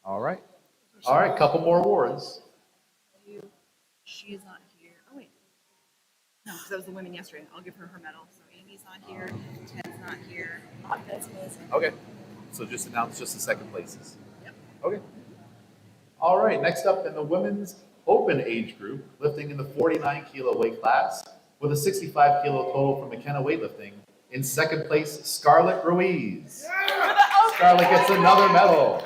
All right. All right, couple more awards. She is not here. Oh, wait. No, because that was the women yesterday. I'll give her her medal. So Amy's not here. Ted's not here. Oh, that's amazing. Okay. So just announce just the second places. Yep. Okay. All right, next up in the women's open age group, lifting in the 49 kilo weight class with a 65 kilo total for McKenna weightlifting. In second place, Scarlett Ruiz. Scarlett gets another medal.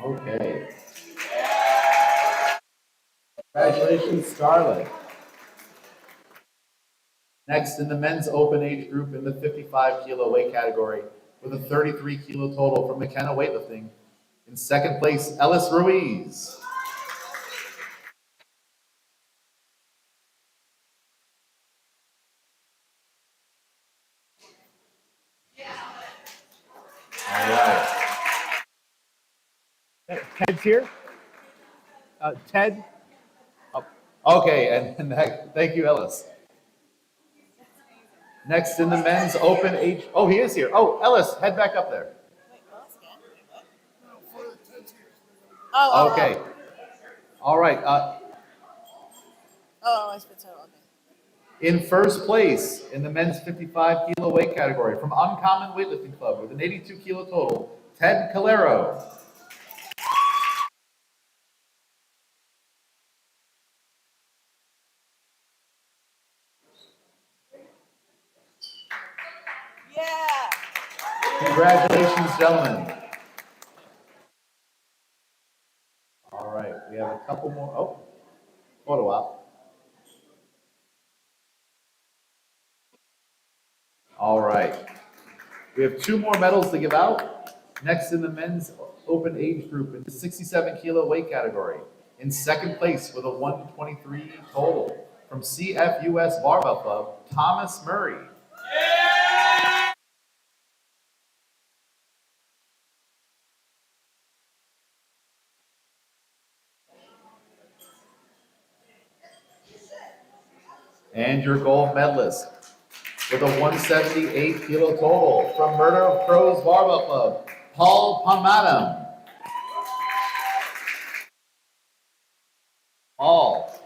Okay. Congratulations, Scarlett. Next, in the men's open age group in the 55 kilo weight category with a 33 kilo total from McKenna weightlifting. In second place, Ellis Ruiz. All right. Ted's here. Ted. Oh, okay, and thank you, Ellis. Next in the men's open age. Oh, he is here. Oh, Ellis, head back up there. Wait, Ellis again? Wait, what? Oh, Okay. All right. I spit so. Okay. In first place in the men's 55 kilo weight category from Uncommon Weightlifting Club with an 82 kilo total, Ted Calero. Yeah. Congratulations, gentlemen. All right, we have a couple more. Oh, photo op. All right. We have two more medals to give out. Next in the men's open age group in the 67 kilo weight category. In second place with a 123 total from CFUS Barbell Club, Thomas Murray. And your gold medalist with a 178 kilo total from Murder of Crows Barbell Club, Paul Pomadam. Paul.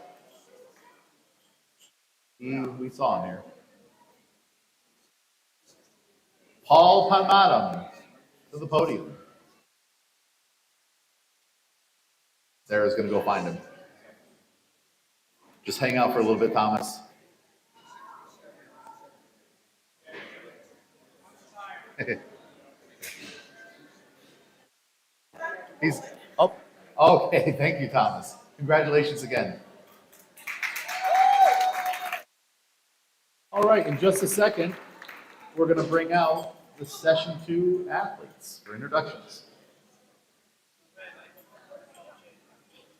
We saw him here. Paul Pomadam to the podium. Sarah's going to go find him. Just hang out for a little bit, Thomas. He's oh, okay. Thank you, Thomas. Congratulations again. All right, in just a second, we're going to bring out the session 2 athletes for introductions.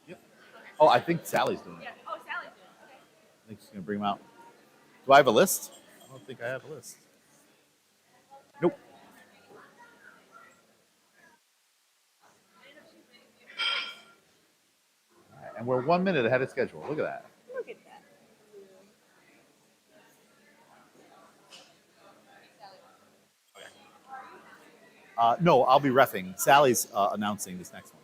Yep. Oh, I think Sally's doing it. Yeah. Oh, Sally's doing it. Okay. I think she's going to bring them out. Do I have a list? I don't think I have a list. Nope. All right, and we're 1 minute ahead of schedule. Look at that. Look at that. No, I'll be reffing. Sally's announcing this next one.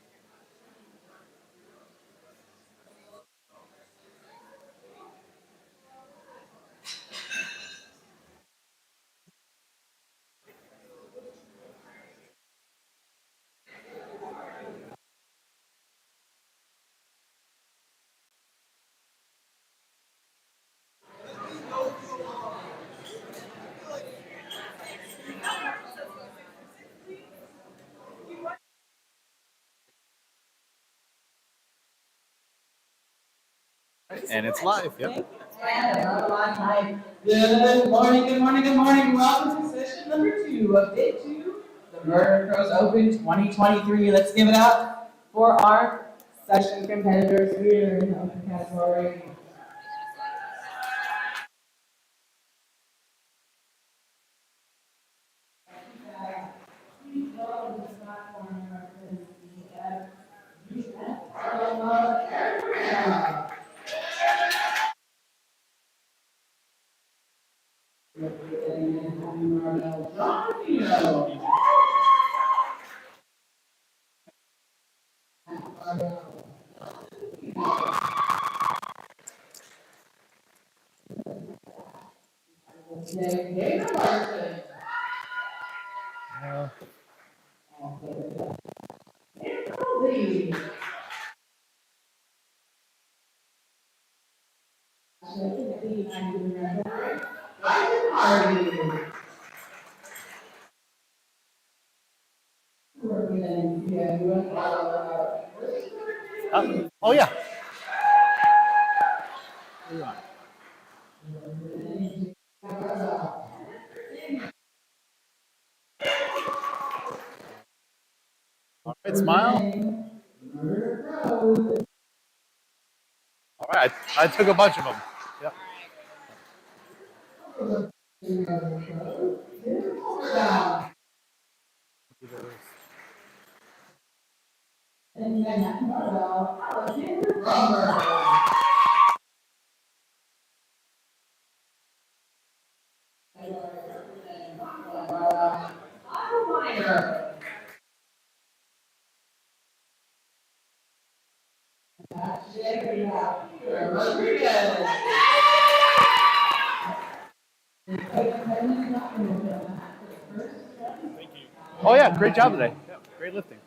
And it's live. Yep. Good morning, good morning, good morning. Welcome to session number 2 of day 2, the Murder Crows Open 2023. Let's give it up for our session competitors here in the open category. Oh, yeah. All right, smile. All right, I took a bunch of them. Yep. Oh, yeah, great job today. Yeah, great lifting.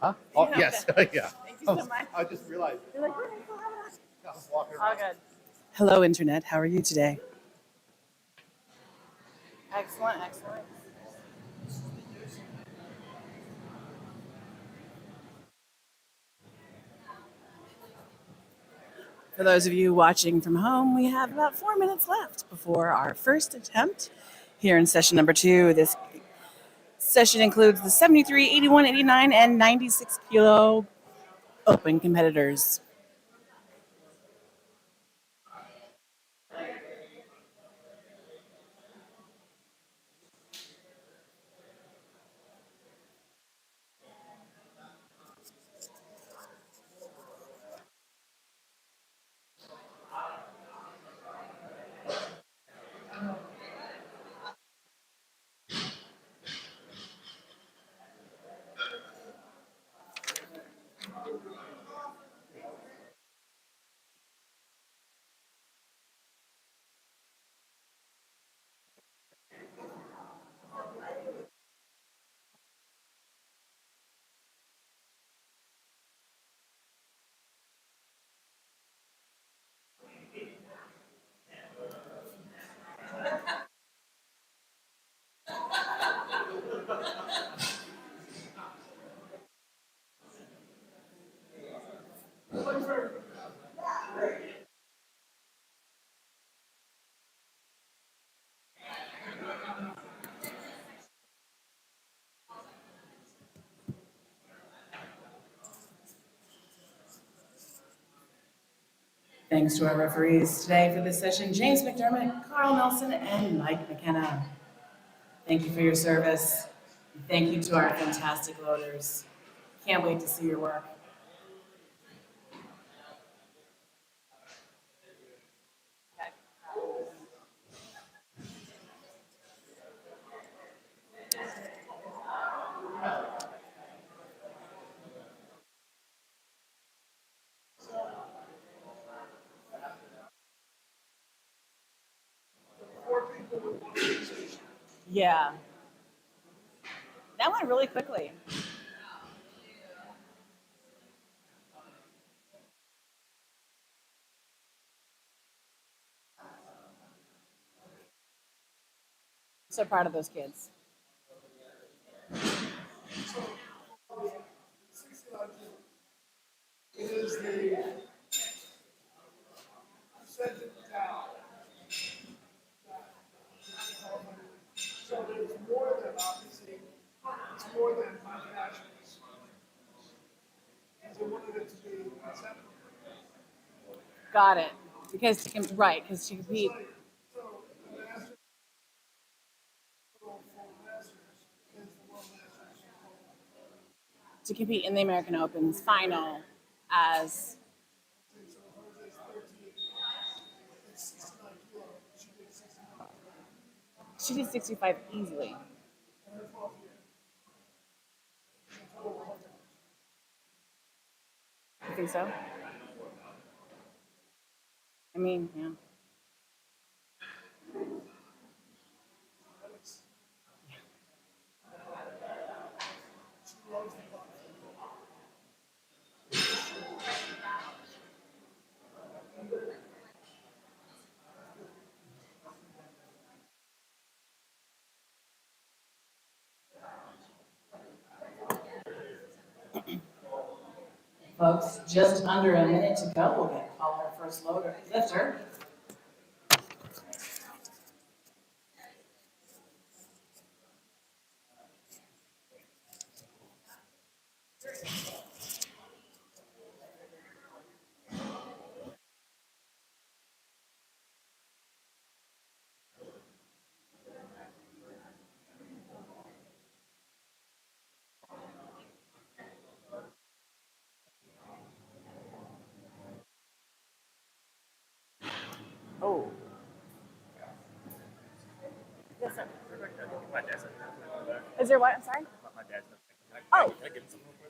Huh? Oh, Yeah. yes. Yeah. Thank you so much. I just realized. You're like, "We're still having us." I was walking All around. good. Hello, Internet. How are you today? Excellent, excellent. For those of you watching from home, we have about 4 minutes left before our first attempt here in session number 2. This session includes the 73, 81, 89, and 96 kilo open competitors. Thanks to our referees today for this session, James McDermott, Carl Nelson, and Mike McKenna. Thank you for your service. Thank you to our fantastic loaders. Can't wait to see your work. Yeah. That went really quickly. So proud of those kids. It is the percentage down. So there's more than obviously, it's more than five nationals. Because they wanted it to be seven. Got it. Because right, because to compete. So the masters, full masters is the world masters. To compete in the American Open's final as So Jose's 13, it's 69 kilo, she did 69. she did 65 easily. And her 12th year. You think so? I mean, yeah. She loves the buck. Folks, just under a minute to go. We'll get call our first loader lifter. Oh. Yes, sir. Is there what? I'm sorry? Oh.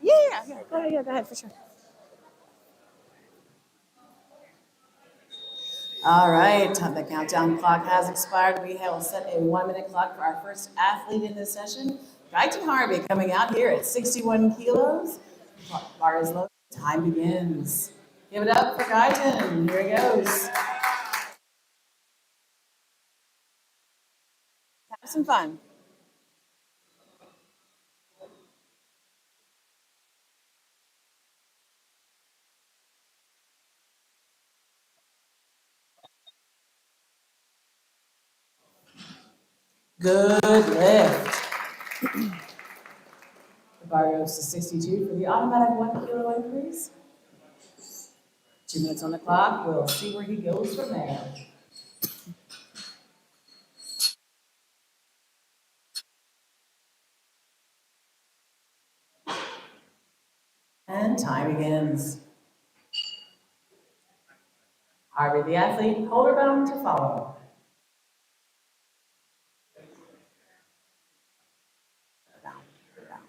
Yeah. Go ahead, for sure. All right, the countdown clock has expired. We will set a 1 minute clock for our first athlete in this session. Brighton Harvey coming out here at 61 kilos. Bar is low. Time begins. Give it up for Guyton. Here he goes. Have some fun. Good lift. The bar goes to 62 for the automatic 1 kilo increase. 2 minutes on the clock. We'll see where he goes from there. And time begins. Harvey the athlete, holder bound to follow. Down, down.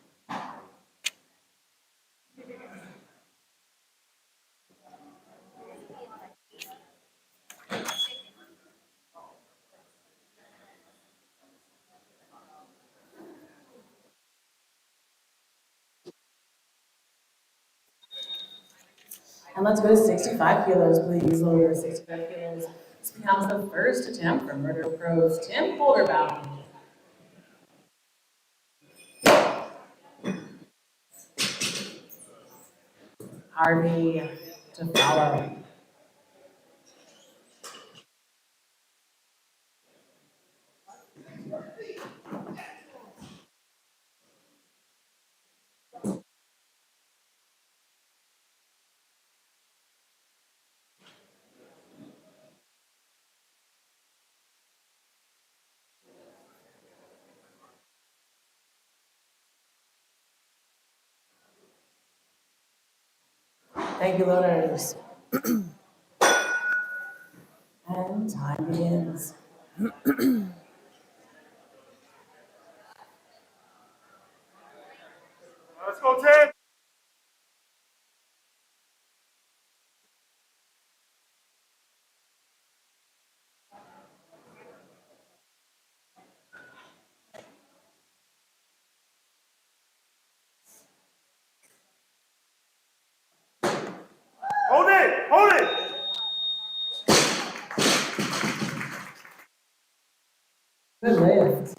And let's go to 65 kilos, please. Lower 65 kilos. This becomes the first attempt for Murder Pros. Tim holder bound. Harvey to follow. Thank you, loaders. And time begins. Let's go, Tim. Hold it, hold it. Good lift.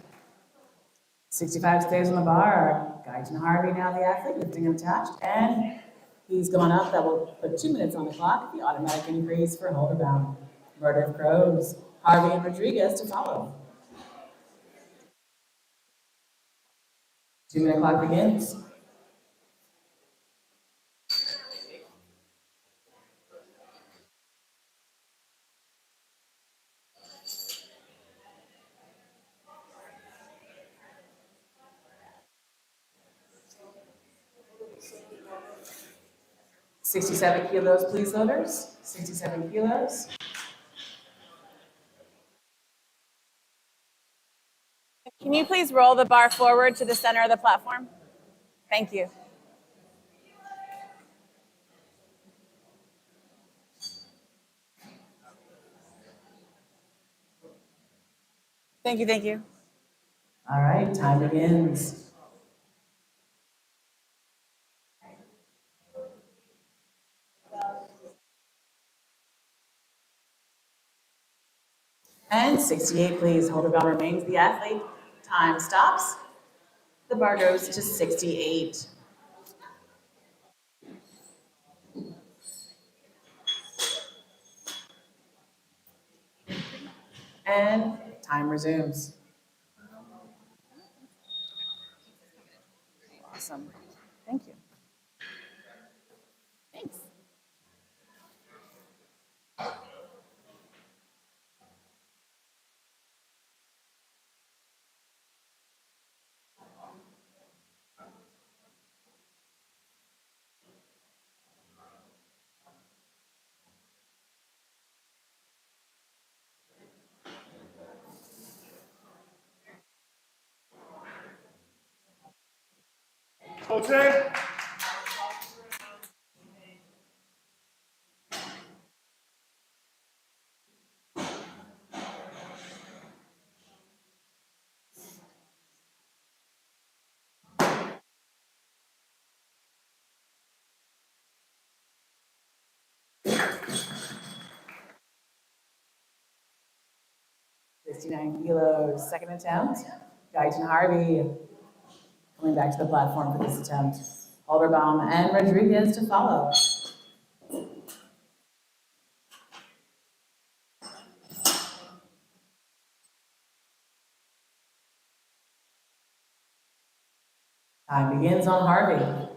65 stays on the bar. Guyton Harvey now the athlete, lifting attached, and he's gone up. That will put 2 minutes on the clock. The automatic increase for holder bound. Murder of Crows. Harvey and Rodriguez to follow. 2 minute clock begins. $67 kilos, please, loaders. 67 kilos. Can you please roll the bar forward to the center of the platform? Thank you. Thank you, thank you. All right, time begins. And 68, please. Holder bound remains the athlete. Time stops. The bar goes to 68. And time resumes. Awesome. Thank you. Thanks. Go, Tim. 69 kilos, second attempt. Guyton Harvey coming back to the platform for this attempt. Alderbaum and Rodriguez to follow. Time begins on Harvey.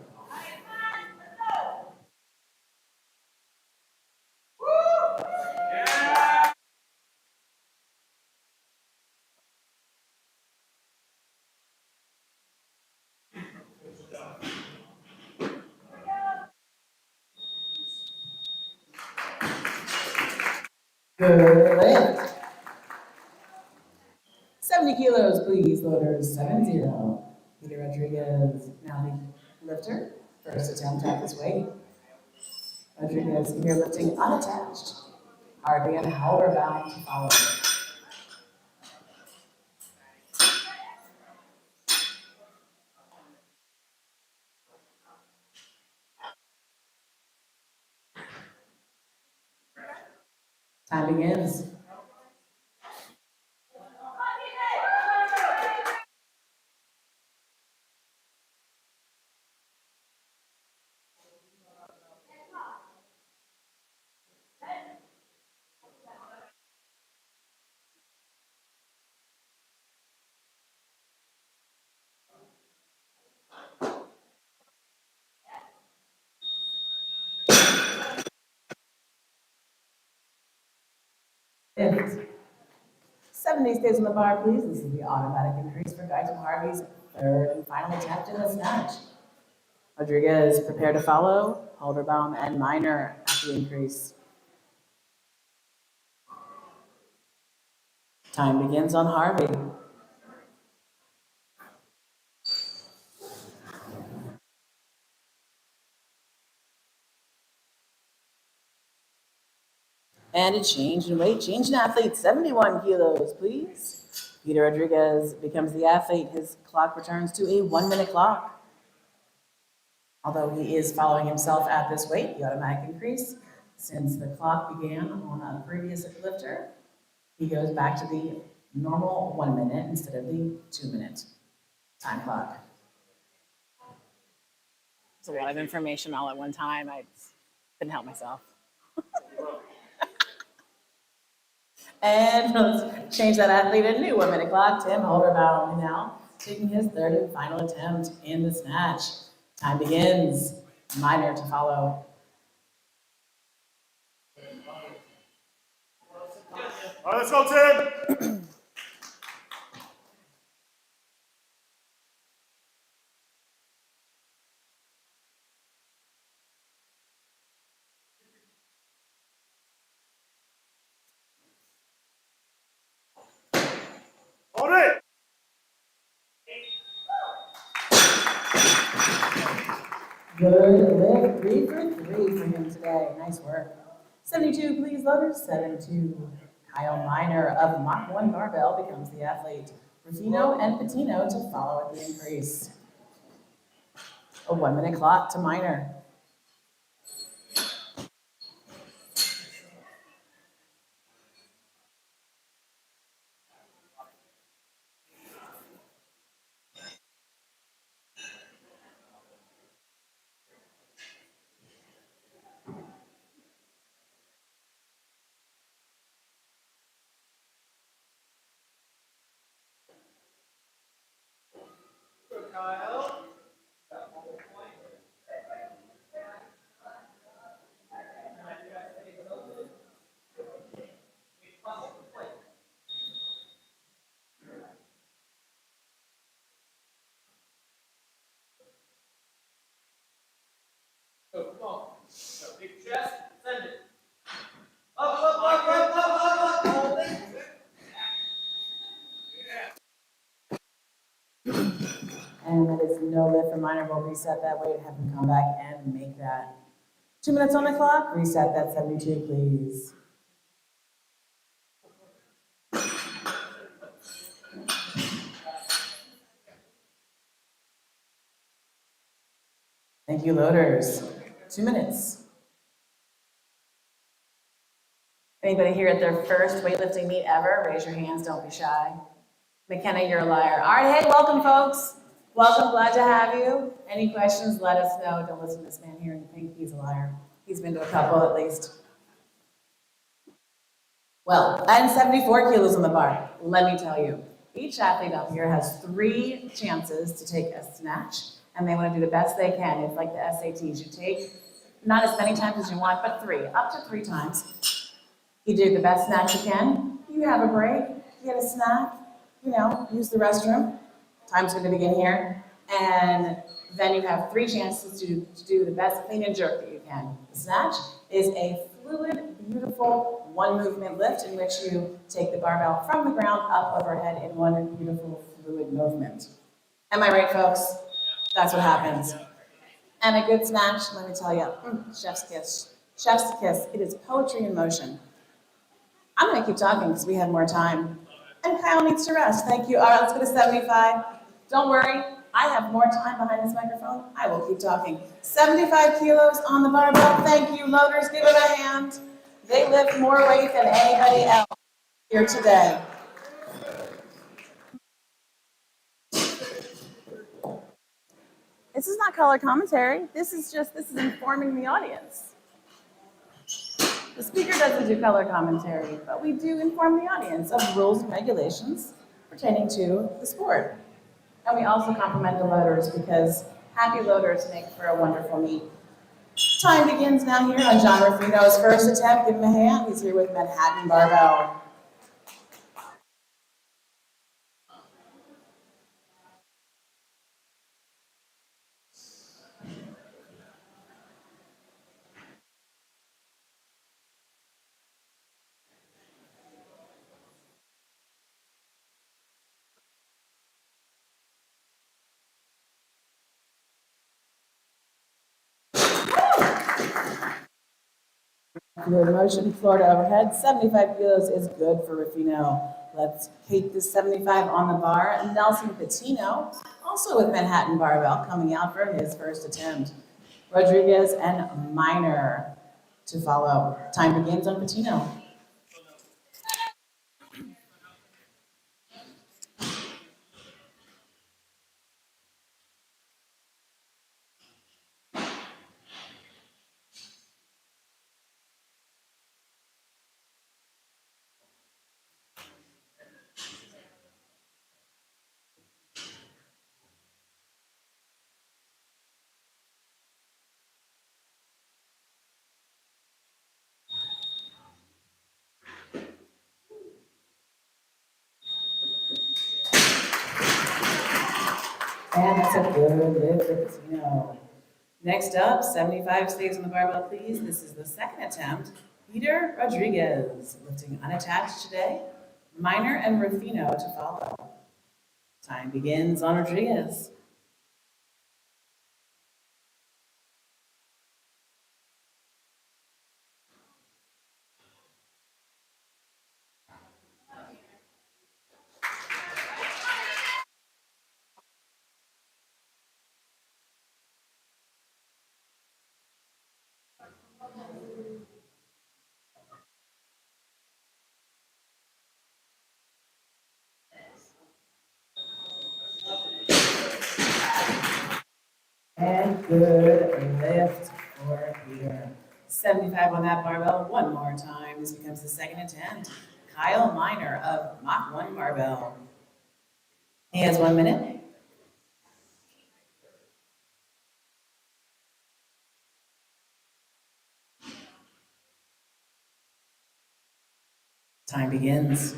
Good lift. 70 kilos, please, loaders, 7-0. Peter Rodriguez, now the lifter. First attempt at this weight. Rodriguez here lifting unattached. Harvey and Halberbaum to follow. Time begins. Lift. 70 stays on the bar, please. This is the automatic increase for Guyton Harvey's third and final attempt in the snatch. Rodriguez prepare to follow. Halderbaum and Minor at the increase. Time begins on Harvey. And a change in weight, change in athlete, 71 kilos, please. Peter Rodriguez becomes the athlete. His clock returns to a 1-minute clock. Although he is following himself at this weight, the automatic increase, since the clock began on a previous lifter, he goes back to the normal 1 minute instead of the 2-minute time clock. It's a lot of information all at one time. I couldn't help myself. And let's change that athlete a new 1-minute clock. Tim Halderbaum now taking his third and final attempt in the snatch. Time begins. Minor to follow. All right, let's go, Tim. Hold it. Good lift, 3 for 3 for him today. Nice work. 72, please, loaders. 72. Kyle Minor of MOC 1 Barbell becomes the athlete. Rufino and Patino to follow at the increase. A 1-minute clock to Minor. And that is no lift for Minor. We'll reset that weight, have him come back and make that 2 minutes on the clock. Reset that 72, please. Thank you, loaders. 2 minutes. Anybody here at their first weightlifting meet ever? Raise your hands, don't be shy. McKenna, you're a liar. All right, hey, welcome, folks. Welcome, glad to have you. Any questions, let us know. Don't listen to this man here in the pink, he's a liar. He's been to a couple at least. Well, and 74 kilos on the bar. Let me tell you, each athlete up here has 3 chances to take a snatch, and they want to do the best they can. It's like the SATs. You take not as many times as you want, but 3, up to 3 times. You do the best snatch you can. You have a break, you get a snack, use the restroom. Time's going to begin here. And then you have 3 chances to do the best clean and jerk that you can. The snatch is a fluid, beautiful, one movement lift in which you take the barbell from the ground up overhead in one beautiful fluid movement. Am I right, folks? That's what happens. And a good snatch, let me tell you, chef's kiss. Chef's kiss. It is poetry in motion. I'm going to keep talking because we have more time. And Kyle needs to rest. Thank you. All right, let's go to 75. Don't worry. I have more time behind this microphone. I will keep talking. 75 kilos on the barbell. Thank you, loaders. Give it a hand. They lift more weight than anybody else here today. This is not color commentary. This is informing the audience. The speaker doesn't do color commentary, but we do inform the audience of rules and regulations pertaining to the sport. And we also compliment the loaders because happy loaders make for a wonderful meet. Time begins now here on John Rufino's first attempt. Give him a hand. He's here with Manhattan Barbell. Good motion, floor to overhead. 75 kilos is good for Rufino. Let's take this 75 on the bar. Nelson Patino, also with Manhattan Barbell, coming out for his first attempt. Rodriguez and Minor to follow. Time begins on Patino. And that's a good lift for Patino. Next up, 75 stays on the barbell, please. This is the second attempt. Peter Rodriguez, lifting unattached today. Minor and Rufino to follow. Time begins on Rodriguez. And good lift for Peter. 75 on that barbell, one more time. This becomes the second attempt. Kyle Minor of MOC 1 barbell. He has 1 minute. Time begins.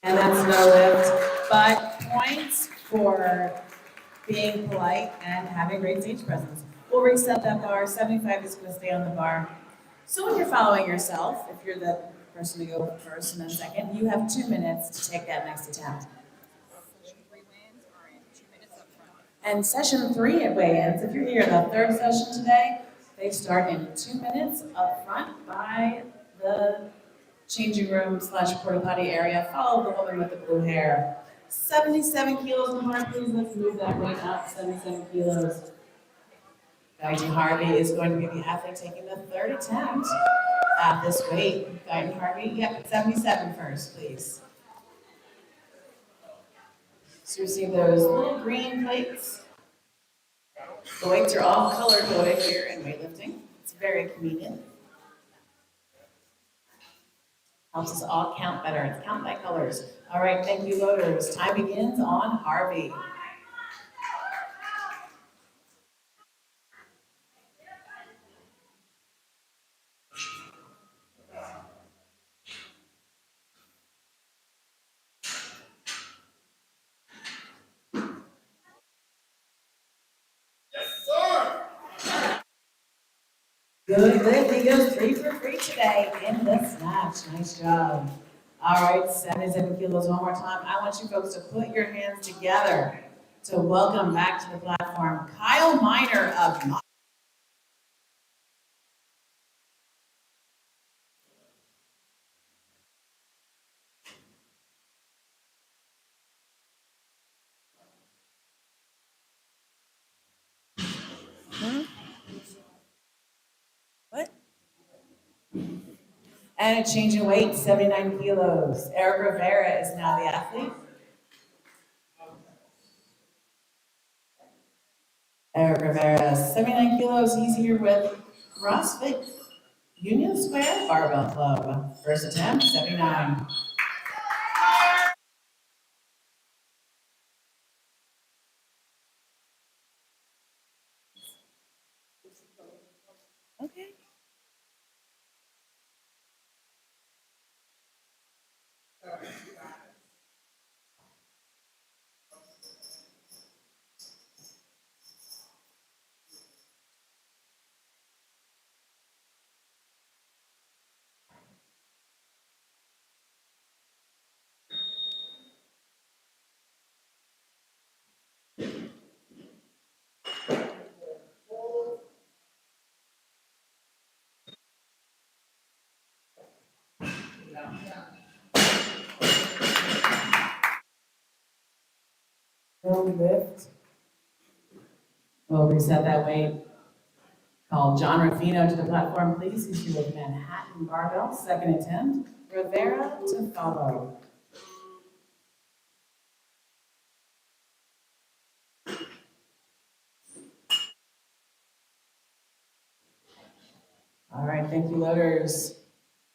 And that's no lift. 5 points for having great stage presence. We'll reset that bar. 75 is going to stay on the bar. So when you're following yourself, if you're the person to go first and then second, you have 2 minutes to take that next attempt. Session 3 wins are in 2 minutes up front. And session 3 at weigh-ins, if you're here in the third session today, they start in 2 minutes up front by the changing room slash porta potty area. Follow the woman with the blue hair. 77 kilos on bar, please. Let's move that weight up. 77 kilos. Guyton Harvey is going to be the athlete taking the third attempt at this weight. Guyton Harvey, yep, 77 first, please. So you see those little green plates. The weights are all color coded here in weightlifting. It's very convenient. Helps us all count better. It's count by colors. All right, thank you, loaders. Time begins on Harvey. Good lift. He goes 3 for 3 today in the snatch. Nice job. All right, 77 kilos one more time. I want you folks to put your hands together to welcome back to the platform Kyle Miner of MOC. What? And a change in weight, 79 kilos. Eric Rivera is now the athlete. Eric Rivera, 79 kilos. He's here with CrossFit Union Square Barbell Club. First attempt, 79. Okay. Lift. We'll reset that weight. Call John Ruffino to the platform, please. He's here with Manhattan Barbell. Second attempt. Rivera to follow. All right, thank you, loaders.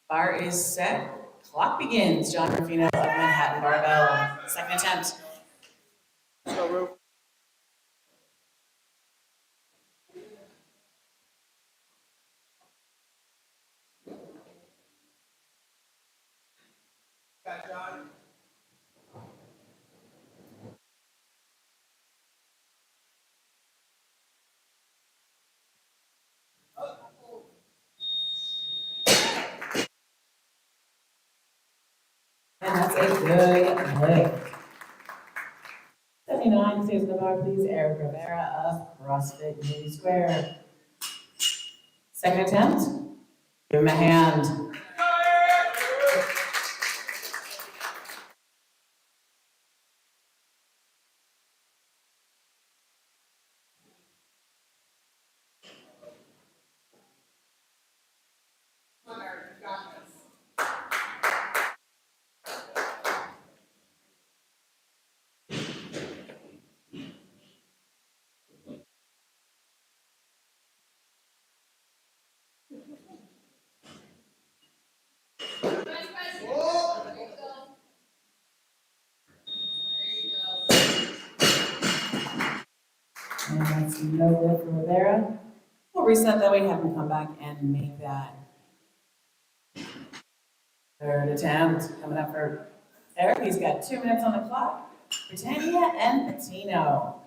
Bar is set. Clock begins. John Ruffino of Manhattan Barbell. Second attempt. And that's a good lift. 79 stays in the bar, please. Eric Rivera of CrossFit Union Square. Second attempt. Give him a hand. And that's no good for Rivera. We'll reset that way, have him come back and make that third attempt. Coming up for Eric, he's got 2 minutes on the clock. Britannia and Patino.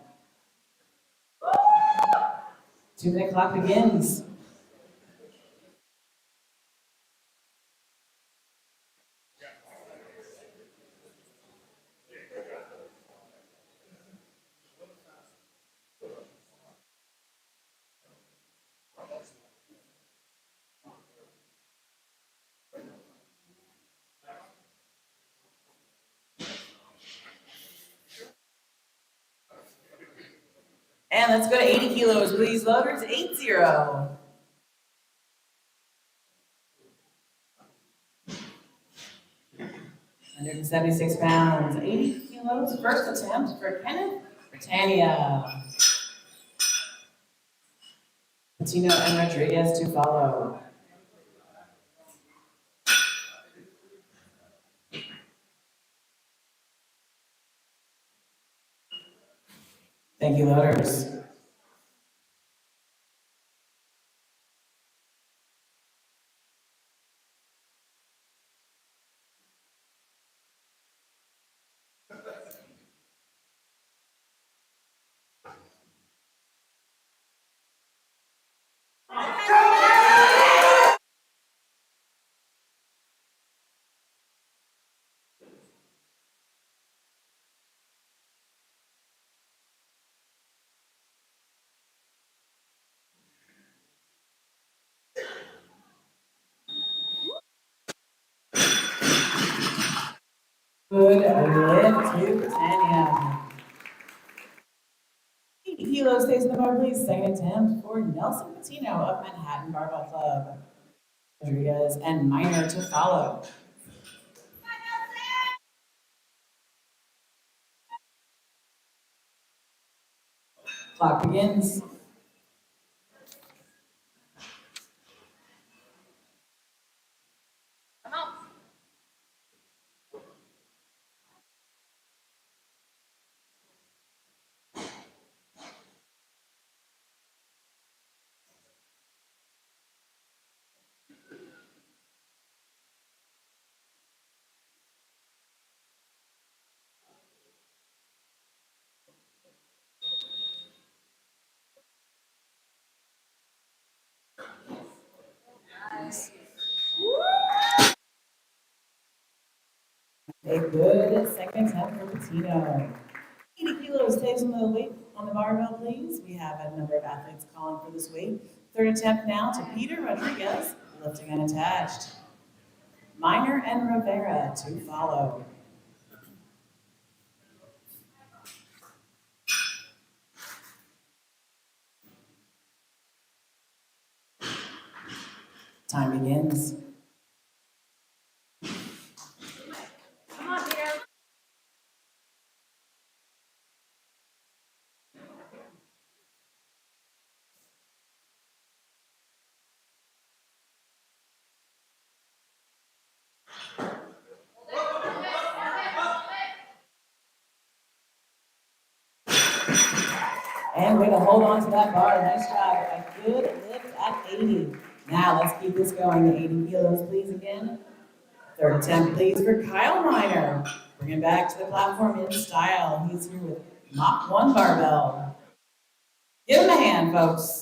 2-minute clock begins. And let's go to 80 kilos, please, loaders, 80. 176 pounds, 80 kilos, first attempt for Kenneth Britannia. Patino and Rodriguez to follow. Thank you, loaders. Good lift to Britannia. 80 kilos stays in the bar, please. Second attempt for Nelson Patino of Manhattan Barbell Club. Rodriguez and Minor to follow. Clock begins. A good second attempt for Patino. 80 kilos stays on the weight on the barbell, please. We have a number of athletes calling for this weight. Third attempt now to Peter Rodriguez, lifting unattached. Minor and Rivera to follow. Time begins. And way to hold on to that bar. Nice job. A good lift at 80. Now let's keep this going to 80 kilos, please, again. Third attempt, please, for Kyle Minor. Bring him back to the platform in style. He's here with MOC 1 barbell. Give him a hand, folks.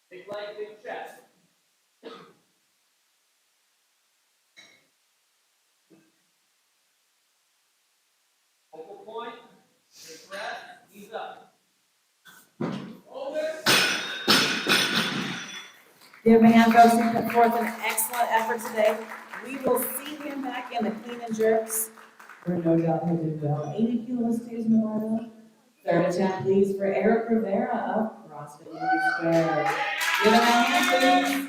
Big leg, big chest. Focal point, your breath, ease up. Hold it. Give him a hand, folks. He put forth an excellent effort today. We will see him back in the clean and jerks. For no doubt he'll do well. 80 kilos stays in the barbell. Third attempt, please, for Eric Rivera of CrossFit Union Square. Give him a hand, please.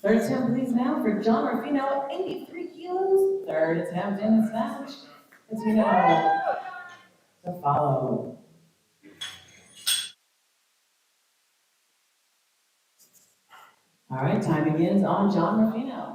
Third attempt, please now for John Rufino, 83 kilos. Third attempt in the snatch. Rufino to follow. All right, time begins on John Rufino.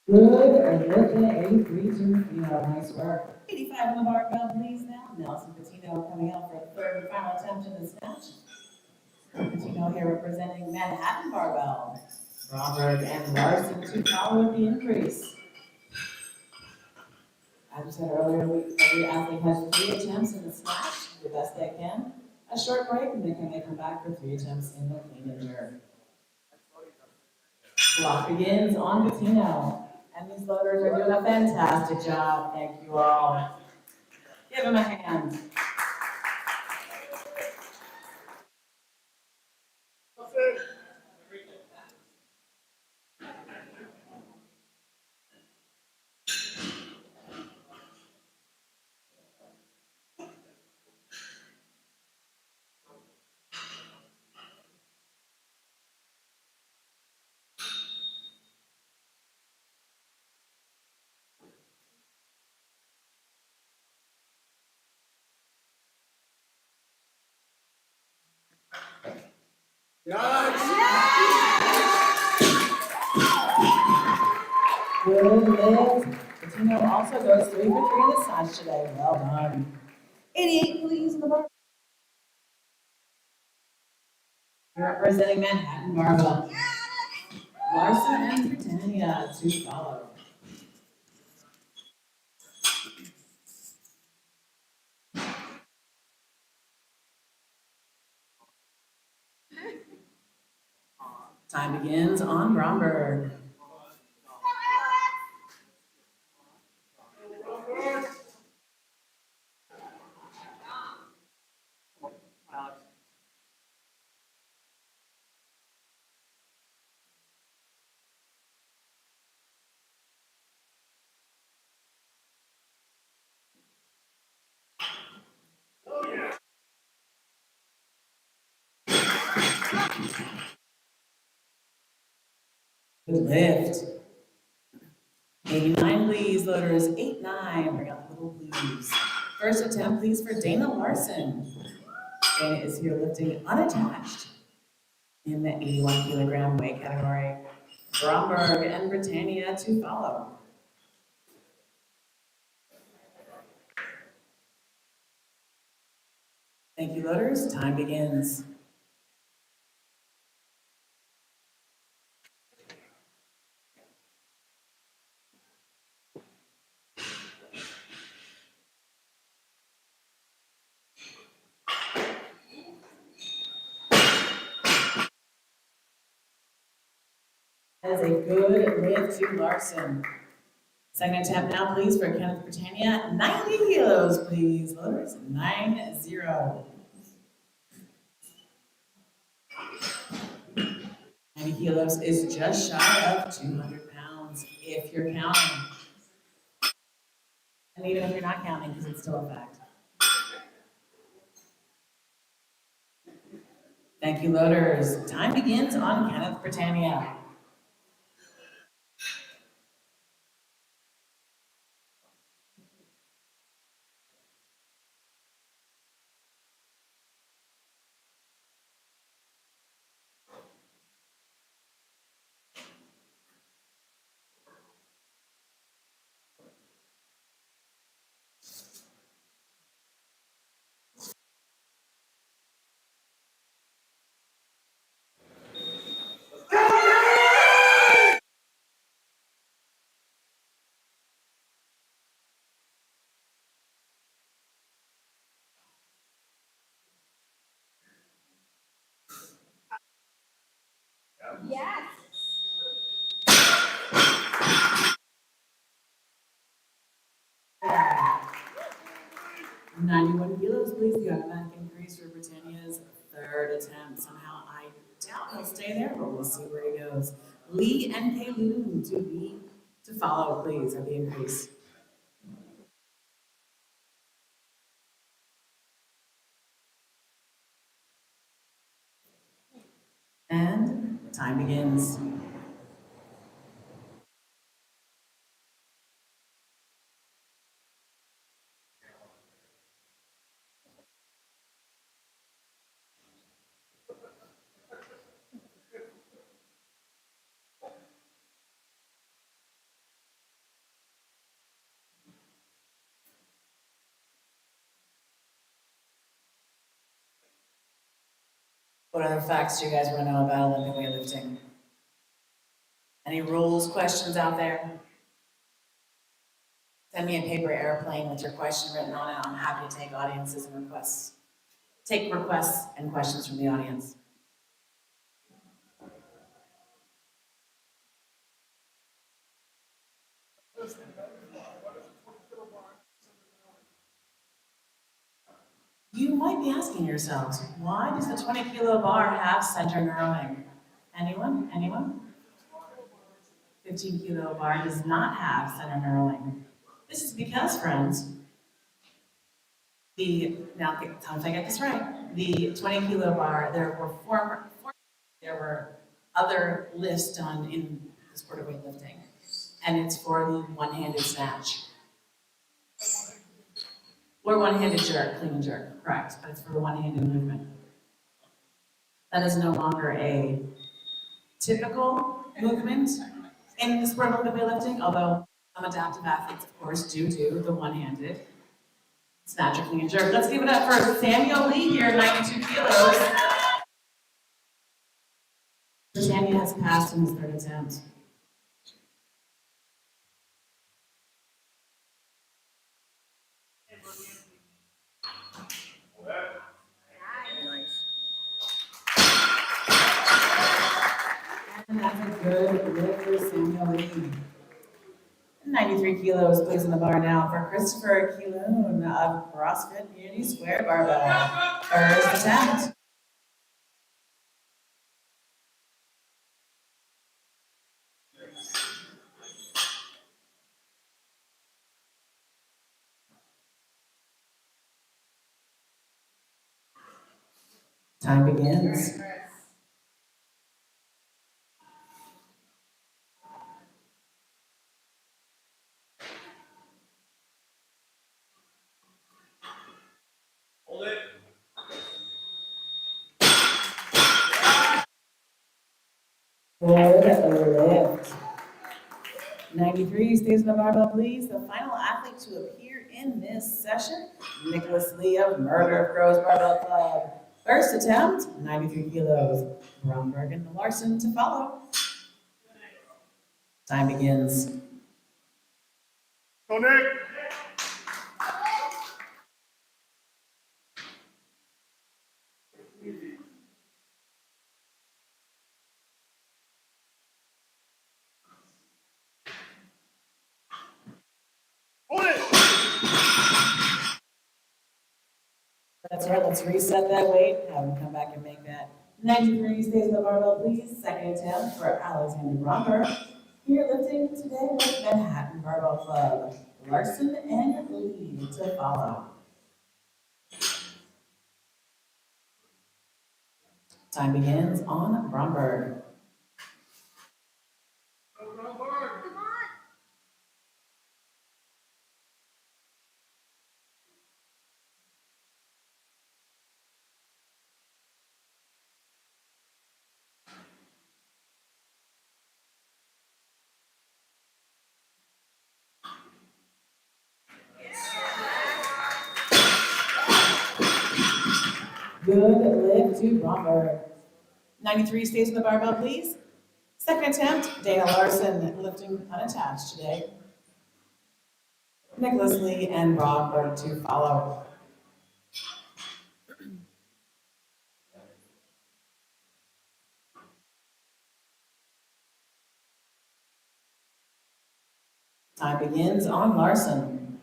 Good, and lifting 83 to Rufino, nice work. 85 on the barbell, please now. Nelson Patino coming out for a third and final attempt in the snatch. Patino here representing Manhattan Barbell. Bromberg and Larson to follow with the increase. As we said earlier, every athlete has 3 attempts in the snatch, the best they can. A short break, and then they come back for 3 attempts in the clean and jerk. Block begins on Patino. And these loaders are doing a fantastic job. Thank you all. Give them a hand. Good lift. Patino also goes 3 for 3 in the snatch today. Well done. 88, please, in the bar. Representing Manhattan Barbell. Larson and Britannia to follow. Time begins on Bromberg. Good lift. 89, please, loaders. 8-9. Bring out the little blues. First attempt, please, for Dana Larson. Dana is here lifting unattached in the 81 kilogram weight category. Bromberg and Britannia to follow. Thank you, loaders. Time begins. That is a good lift to Larson. Second attempt now, please, for Kenneth Britannia. 90 kilos, please, loaders. 9-0. 90 kilos is just shy of 200 pounds if you're counting. And even if you're not counting, because it's still a fact. Thank you, loaders. Time begins on Kenneth Britannia. Yes. 91 kilos, please. The automatic increase for Britannia's third attempt. Somehow I doubt he'll stay there, but we'll see where he goes. Lee and Payloon to follow, please, at the increase. And time begins. What other facts do you guys want to know about Olympic weightlifting? Any rules, questions out there? Send me a paper airplane with your question written on it. I'm happy to take audiences and requests. Take requests and questions from the audience. You might be asking yourselves, why does the 20 kilo bar have center knurling? Anyone? Anyone? 15 kilo bar does not have center knurling. This is because, friends, now tell me if I get this right, the 20 kilo bar, there were other lifts done in the sport of weightlifting, and it's for the one-handed snatch. Or one-handed jerk, clean and jerk, correct, but it's for the one-handed movement. That is no longer a typical movement in the sport of Olympic weightlifting, although some adaptive athletes, of course, do the one-handed snatch or clean and jerk. Let's give it up for Samuel Lee here, 92 kilos. Britannia has passed in his third attempt. And that's a good lift for Samuel Lee. 93 kilos, placing the bar now for Christopher Keeloon of CrossFit Unity Square Barbell. First attempt. Time begins. Hold it. Good lift. 93 stays in the barbell, please. The final athlete to appear in this session, Nicholas Lee of Murder Bros Barbell Club. First attempt, 93 kilos. Bromberg and Larson to follow. Time begins. Go, Nick. Hold it. That's right, let's reset that weight, have him come back and make that. 93 stays in the barbell, please. Second attempt for Alexander Bromberg. Here lifting today with Manhattan Barbell Club. Larson and Lee to follow. Time begins on Bromberg. Good lift to Bromberg. 93 stays in the barbell, please. Second attempt, Dana Larson lifting unattached today. Nicholas Lee and Bromberg to follow. Time begins on Larson.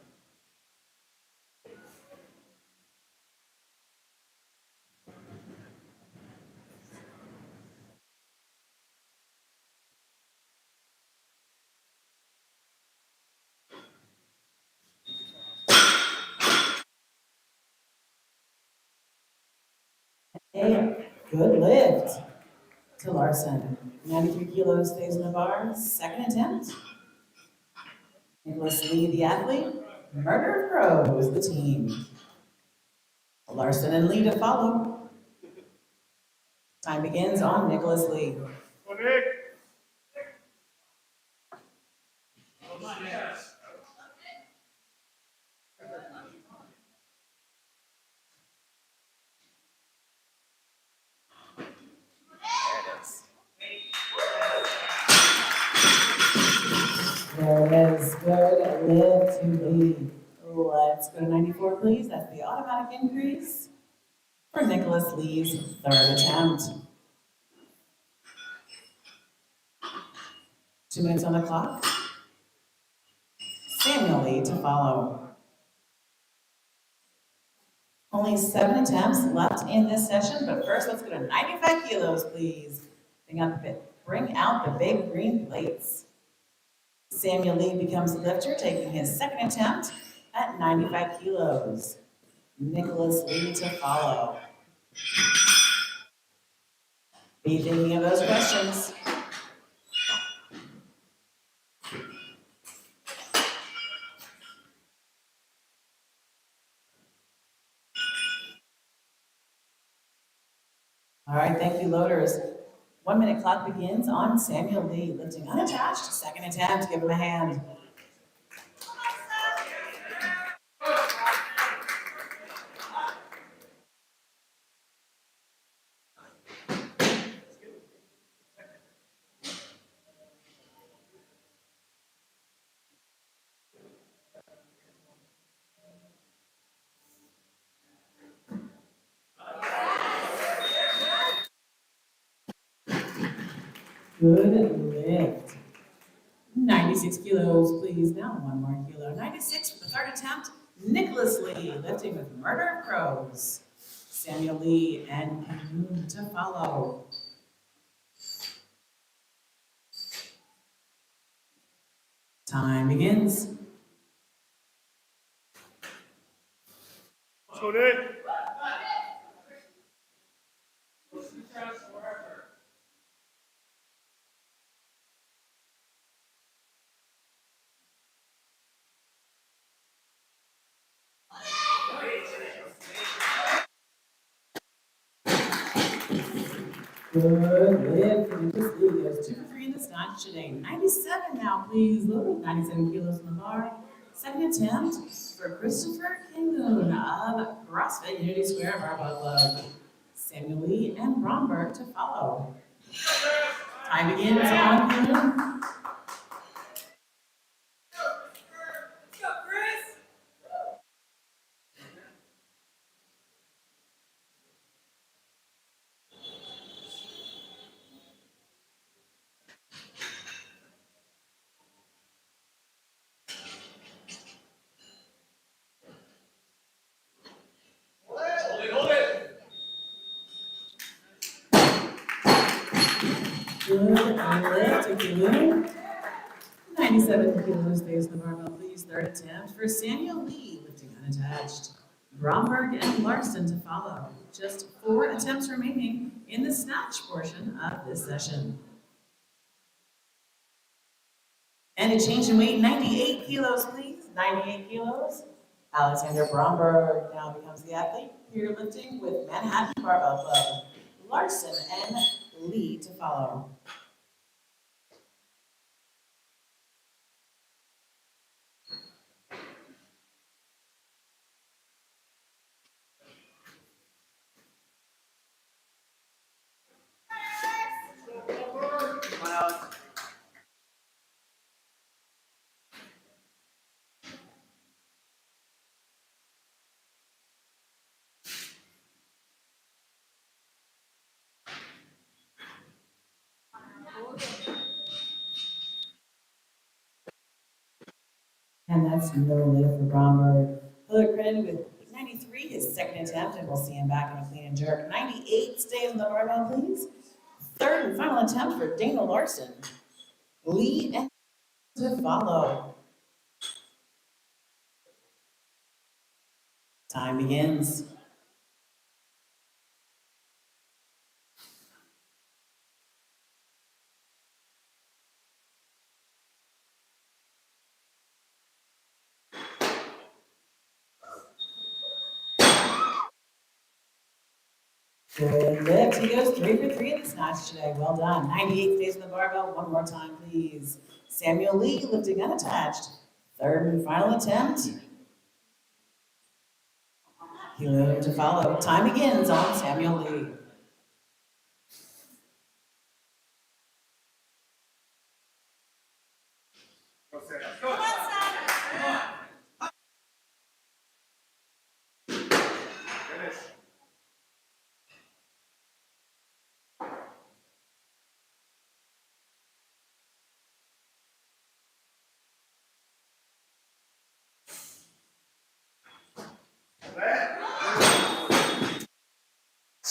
A good lift to Larson. 93 kilos stays in the bar. Second attempt. Nicholas Lee, the athlete. Murder of Crows, the team. Larson and Lee to follow. Time begins on Nicholas Lee. Go, Nick. There it is. Good lift to Lee. Let's go to 94, please. That's the automatic increase for Nicholas Lee's third attempt. 2 minutes on the clock. Samuel Lee to follow. Only 7 attempts left in this session, but first let's go to 95 kilos, please. Bring out the big green plates. Samuel Lee becomes the lifter, taking his second attempt at 95 kilos. Nicholas Lee to follow. Be thinking of those questions. All right, thank you, loaders. 1 minute clock begins on Samuel Lee, lifting unattached, second attempt, give him a hand. Good lift. 96 kilos, please. Now 1 more kilo. 96 for the third attempt. Nicholas Lee, lifting with Murder of Crows. Samuel Lee and Cahoon to follow. Time begins. Let's go, Nick. Good lift. Nicholas Lee goes 2 for 3 in the snatch today. 97 now, please. Loaded 97 kilos in the bar. Second attempt for Christopher Kingoon of CrossFit Unity Square Barbell Club. Samuel Lee and Bromberg to follow. Time begins on Kingoon. Good lift to Kingoon. 97 kilos stays the barbell, please. Third attempt for Samuel Lee, lifting unattached. Bromberg and Larson to follow. Just 4 attempts remaining in the snatch portion of this session. And a change in weight, 98 kilos, please. 98 kilos. Alexander Bromberg now becomes the athlete here lifting with Manhattan Barbell Club. Larson and Lee to follow. And that's no lift for Bromberg. Hillerkren with 93, his second attempt, and we'll see him back in a clean and jerk. 98, stays on the barbell, please. Third and final attempt for Dana Larson. Lee and to follow. Time begins. Good lift. He goes 3 for 3 in the snatch today. Well done. 98 stays on the barbell. One more time, please. Samuel Lee lifting unattached. Third and final attempt. Helium to follow. Time begins on Samuel Lee.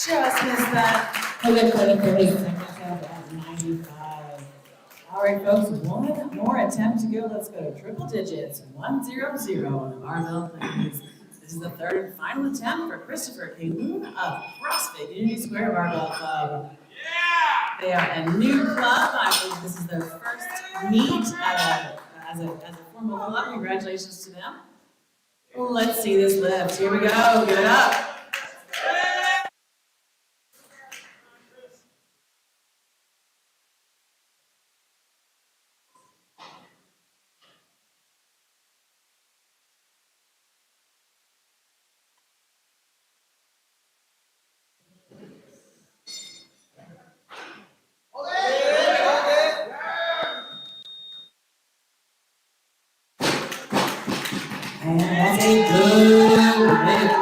Just missed that. Okay, second attempt at 95. All right, folks, one more attempt to go. Let's go to triple digits. 100 on the barbell, please. This is the third and final attempt for Christopher Kaloon of CrossFit Unity Square Barbell Club. They are a new club. I believe this is their first meet as a formal club. Congratulations to them. Let's see this lift. Here we go. Give it up. And that's a good lift.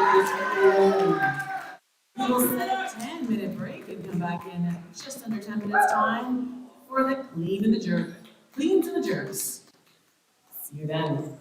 We will set a 10-minute break and come back in at just under 10 minutes time for the clean and the jerk. Cleans and the jerks. See you then.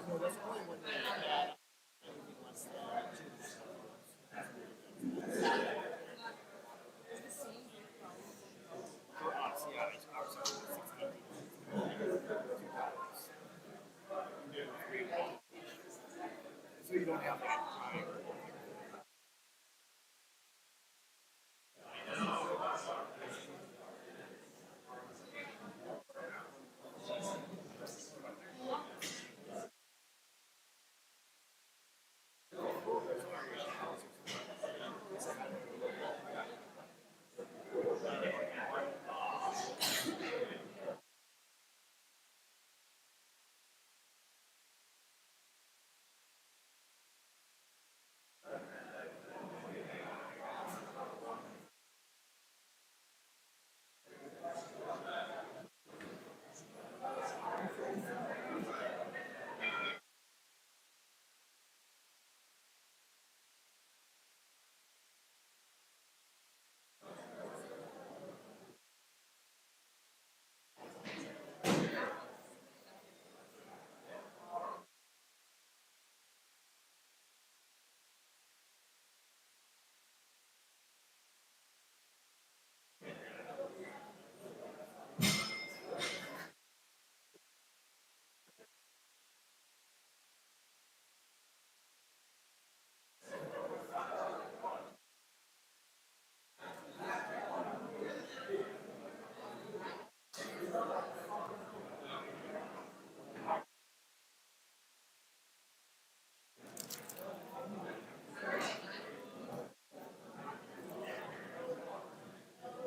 So you don't have that time.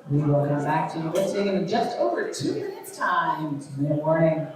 We will come back to you lifting in just over 2 minutes time. Good morning.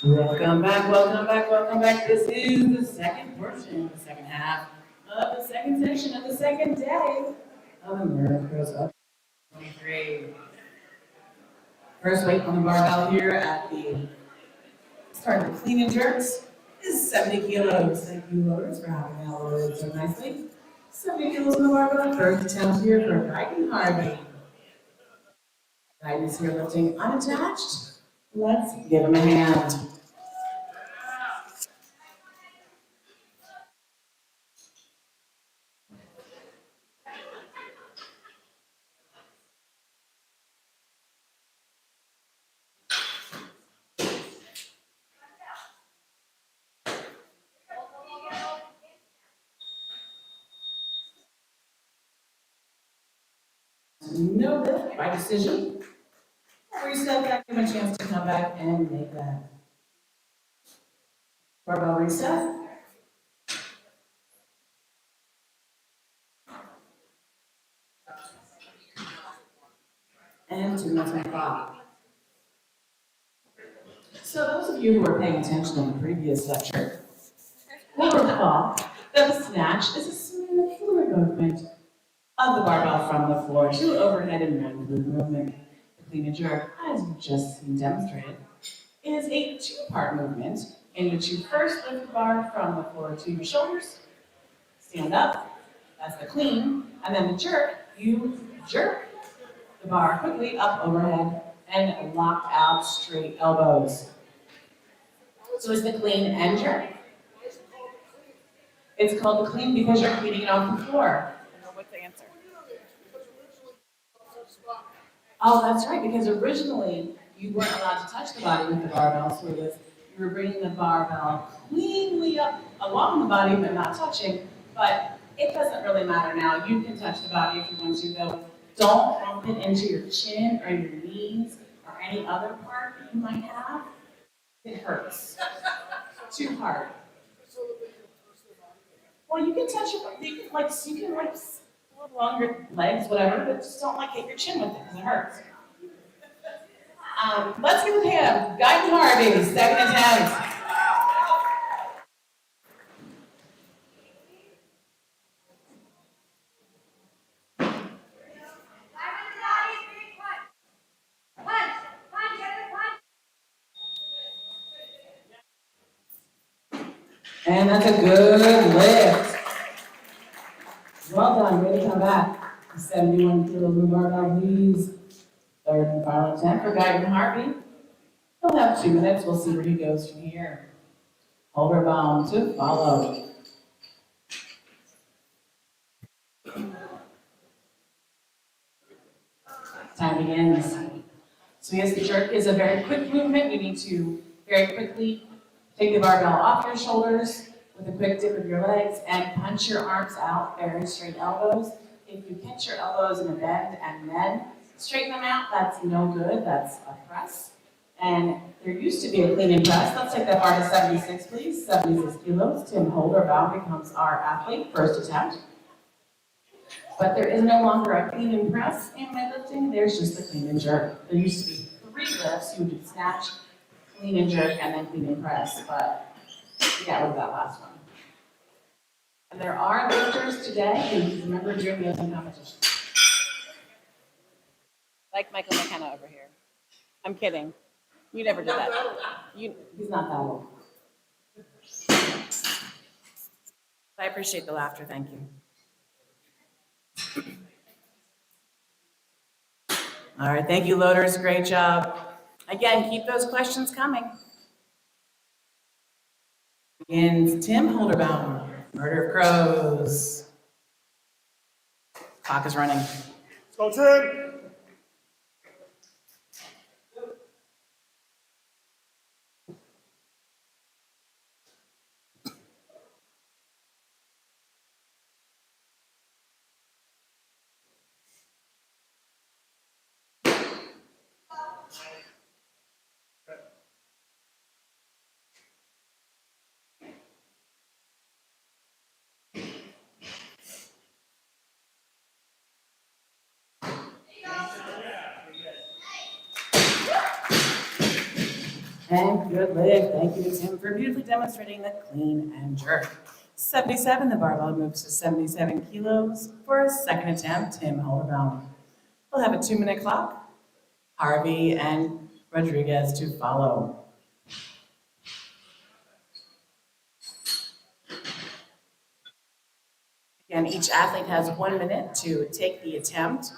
Welcome back, welcome back, welcome back. This is the second portion, the second half of the second session of the second day of the Murder Crows Up 23. First weight on the barbell here at the start of the clean and jerks is 70 kilos. Thank you, loaders, for having that loaded so nicely. 70 kilos on the barbell. First attempt here for Bryden Harvey. Bryden's here lifting unattached. Let's give him a hand. no lift by decision. Reset that, give him a chance to come back and make that. Barbell reset. And 2 minutes on the clock. So those of you who were paying attention in the previous lecture will recall that the snatch is a smooth, fluid movement of the barbell from the floor to overhead in one fluid movement. The clean and jerk, as you've just seen demonstrated, is a two-part movement in which you first lift the bar from the floor to your shoulders, stand up, that's the clean, and then the jerk, you jerk the bar quickly up overhead and lock out straight elbows. So it's the clean and jerk. It's called the clean because you're cleaning it off the floor. What's the answer? Oh, that's right, because originally you weren't allowed to touch the body with the barbell, so you were bringing the barbell cleanly up along the body but not touching. But it doesn't really matter now. You can touch the body if you want to, though. Don't bump it into your chin or your knees or any other part that you might have. It hurts. Too hard. Well, you can touch your, you can along your legs, whatever, but just don't hit your chin with it because it hurts. Let's give it a hand. Guiding Harvey, second attempt. And that's a good lift. Well done, way to come back. 71 kilo room barbell, please. Third and final attempt for Guy Harvey. He'll have 2 minutes. We'll see where he goes from here. Holder bound to follow. Time begins. So yes, the jerk is a very quick movement. You need to very quickly take the barbell off your shoulders with a quick dip of your legs and punch your arms out, very straight elbows. If you pinch your elbows in a bend and then straighten them out, that's no good. That's a press. And there used to be a clean and press. Let's take that bar to 76, please. 76 kilos. Tim Holder bound becomes our athlete, first attempt. But there is no longer a clean and press in weightlifting. There's just a clean and jerk. There used to be 3 lifts. You would do snatch, clean and jerk, and then clean and press. But we got rid of that last one. And there are lifters today who remember doing lifting competitions. Like Michael McKenna over here. I'm kidding. You never did that. He's not that old. I appreciate the laughter, thank you. All right, thank you, loaders, great job. Again, keep those questions coming. Begins Tim Holderbaum, Murder of Crows. Clock is running. Let's go, Tim. And good lift. Thank you to Tim for beautifully demonstrating the clean and jerk. 77, the barbell moves to 77 kilos for a second attempt. Tim Holderbaum. We'll have a 2-minute clock. Harvey and Rodriguez to follow. Again, each athlete has 1 minute to take the attempt.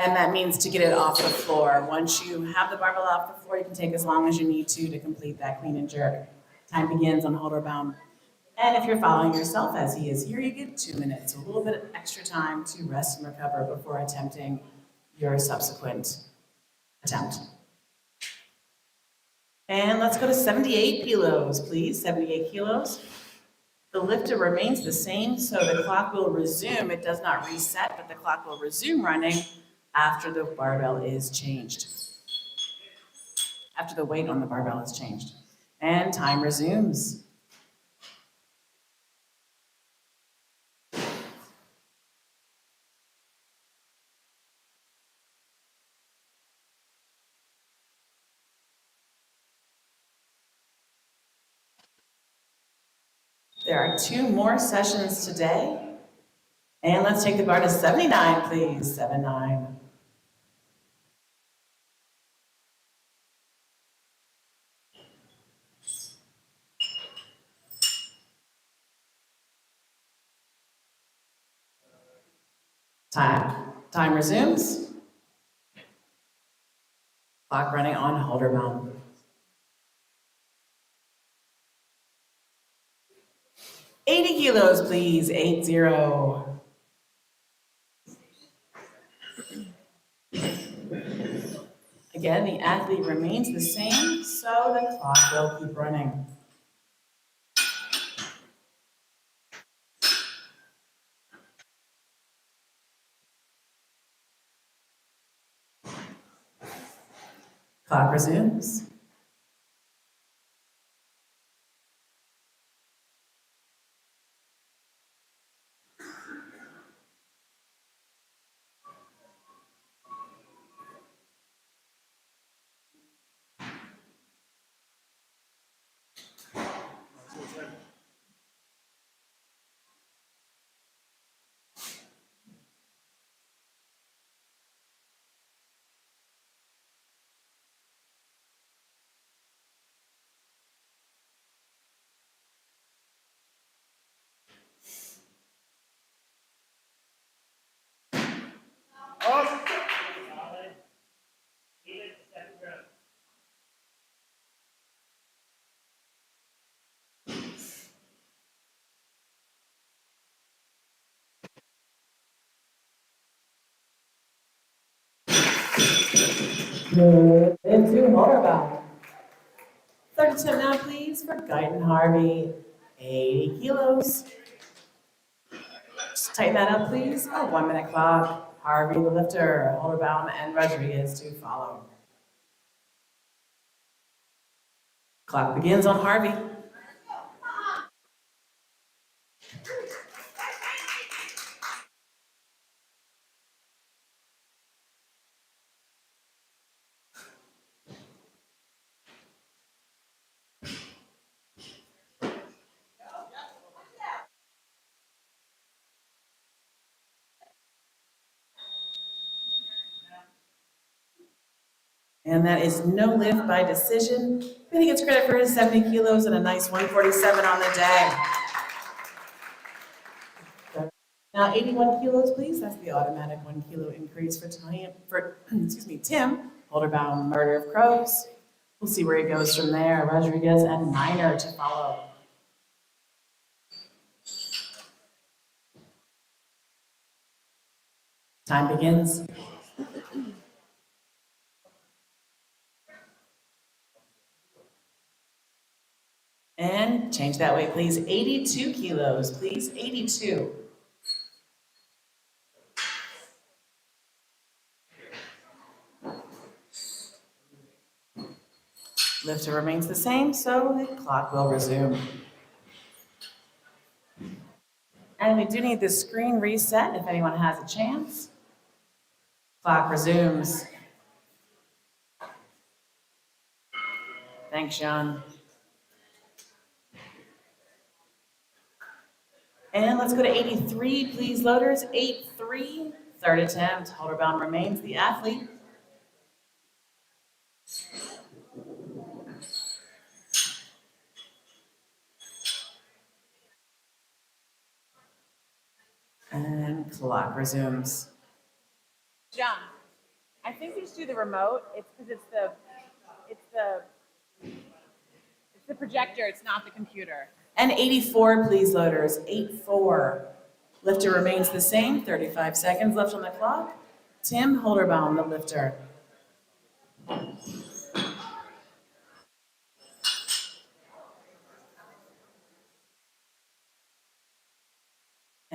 And that means to get it off the floor. Once you have the barbell off the floor, you can take as long as you need to complete that clean and jerk. Time begins on Holderbaum. And if you're following yourself as he is here, you get 2 minutes, a little bit of extra time to rest and recover before attempting your subsequent attempt. And let's go to 78 kilos, please. 78 kilos. The lifter remains the same, so the clock will resume. It does not reset, but the clock will resume running after the barbell is changed. After the weight on the barbell is changed. And time resumes. There are 2 more sessions today. And let's take the bar to 79, please. 79. Time resumes. Clock running on holder bound. 80 kilos, please. 80. Again, the athlete remains the same, so the clock will keep running. Clock resumes. Good. Into holder bound. Third attempt now, please, for Guyton Harvey. 80 kilos. Just tighten that up, please. A 1-minute clock. Harvey, the lifter, holder bound, and Rodriguez to follow. Clock begins on Harvey. And that is no lift by decision. Really gets credit for his 70 kilos and a nice 147 on the day. Now 81 kilos, please. That's the automatic 1 kilo increase for Tim, holder bound Murder of Crows. We'll see where he goes from there. Rodriguez and Miner to follow. Time begins. And change that weight, please. 82 kilos, please. 82. Lifter remains the same, so the clock will resume. And we do need the screen reset if anyone has a chance. Clock resumes. Thanks, Sean. And let's go to 83, please, loaders. 83, third attempt. Holder bound remains the athlete. And clock resumes. John, I think we should do the remote. It's because it's the projector. It's not the computer. And 84, please, loaders. 84. Lifter remains the same. 35 seconds left on the clock. Tim Holderbaum, the lifter.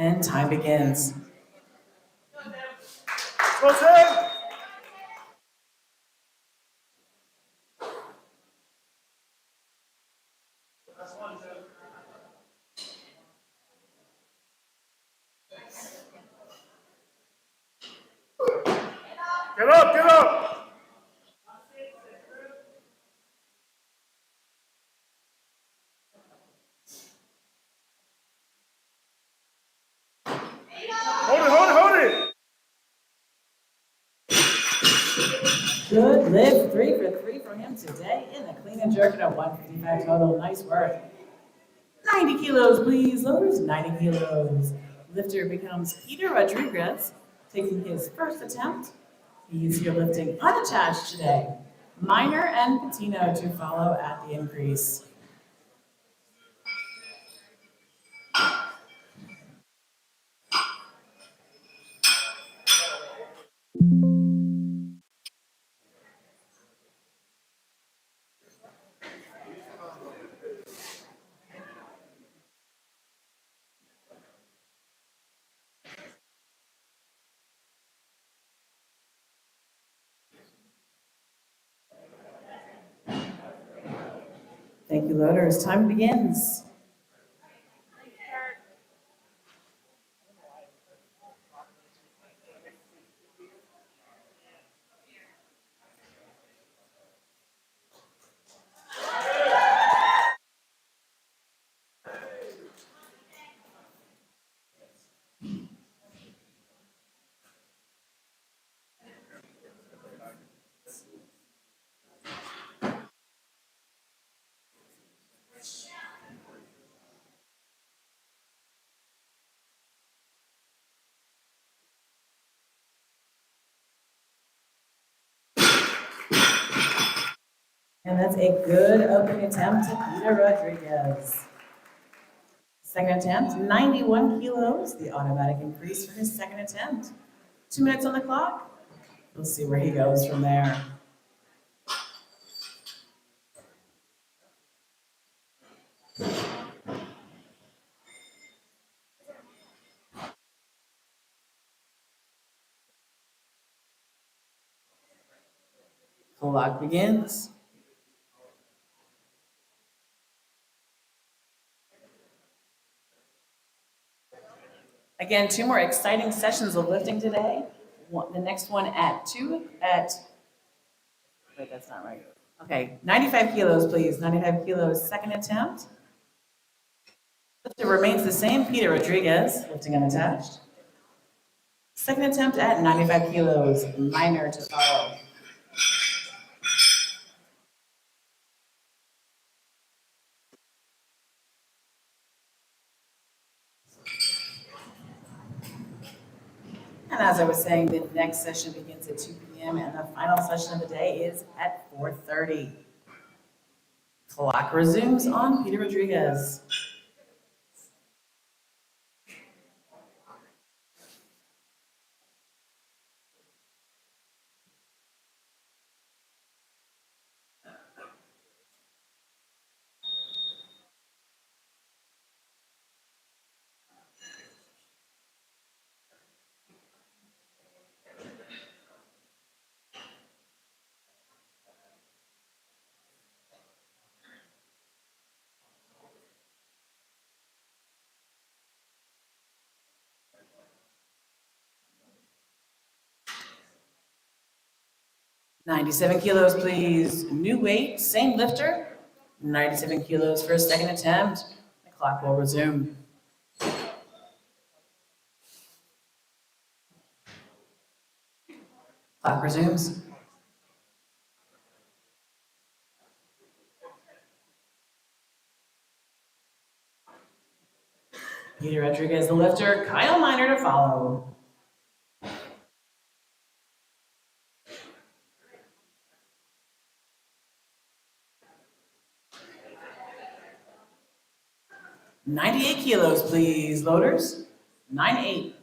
And time begins. Go, Tim! Get up, get up! Hold it! Good lift, 3 for 3 for him today in the clean and jerk at a 155 total. Nice work. 90 kilos, please. Loaders, 90 kilos. Lifter becomes Peter Rodriguez, taking his first attempt. He's here lifting unattached today. Minor and Patino to follow at the increase. Thank you, loaders. Time begins. And that's a good opening attempt to Peter Rodriguez. Second attempt, 91 kilos, the automatic increase for his second attempt. 2 minutes on the clock. We'll see where he goes from there. Clock begins. Again, 2 more exciting sessions of lifting today. The next one at wait, that's not right. Okay, 95 kilos, please. 95 kilos, second attempt. Lifter remains the same, Peter Rodriguez, lifting unattached. Second attempt at 95 kilos, minor to follow. And as I was saying, the next session begins at 2 p.m. and the final session of the day is at 4:30. Clock resumes on Peter Rodriguez. "97 kilos, please. New weight, same lifter. 97 kilos for a second attempt. The clock will resume. Clock resumes. Peter Rodriguez, the lifter. Kyle Miner to follow. "98 kilos, please, loaders. 98.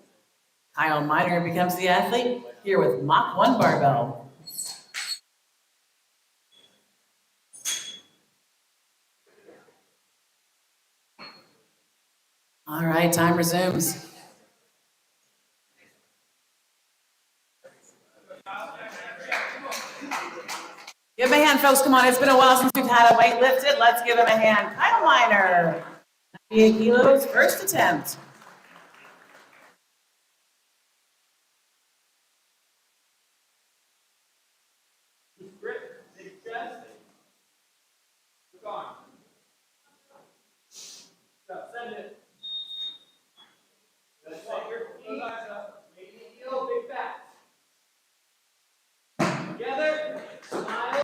Kyle Miner becomes the athlete here with MOC 1 barbell. All right, time resumes. folks, come on, it's been a while since we've had a weight lifted. Let's give him a hand. Kyle Miner, 98 kilos, first attempt. Grip, big chest. Look on. Stop, send it. Let's take your feet up. Make it heel, big back. Together, smile.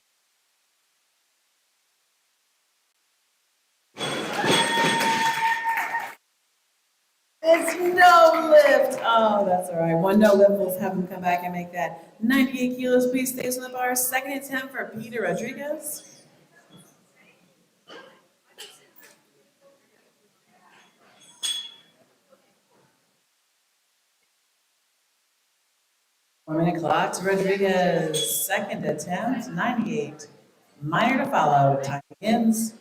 It's no lift. Oh, that's all right. One no lift. Let's have him come back and make that 98 kilos. Please stays on the bar. Second attempt for Peter Rodriguez. One-minute clock to Rodriguez. Second attempt, 98. Minor to follow. Time begins.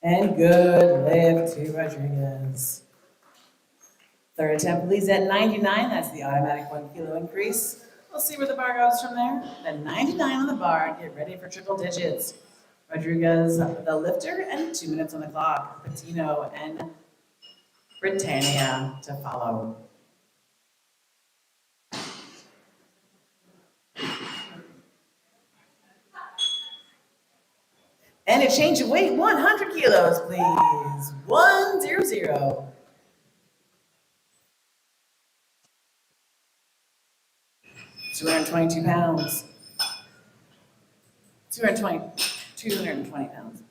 And good lift to Rodriguez. Third attempt leads at 99. That's the automatic 1 kilo increase. We'll see where the bar goes from there. Then 99 on the bar. Get ready for triple digits. Rodriguez, the lifter, and 2 minutes on the clock. Patino and Britannia to follow. And a change of weight, 100 kilos, please. 100. 222 pounds. 220 pounds.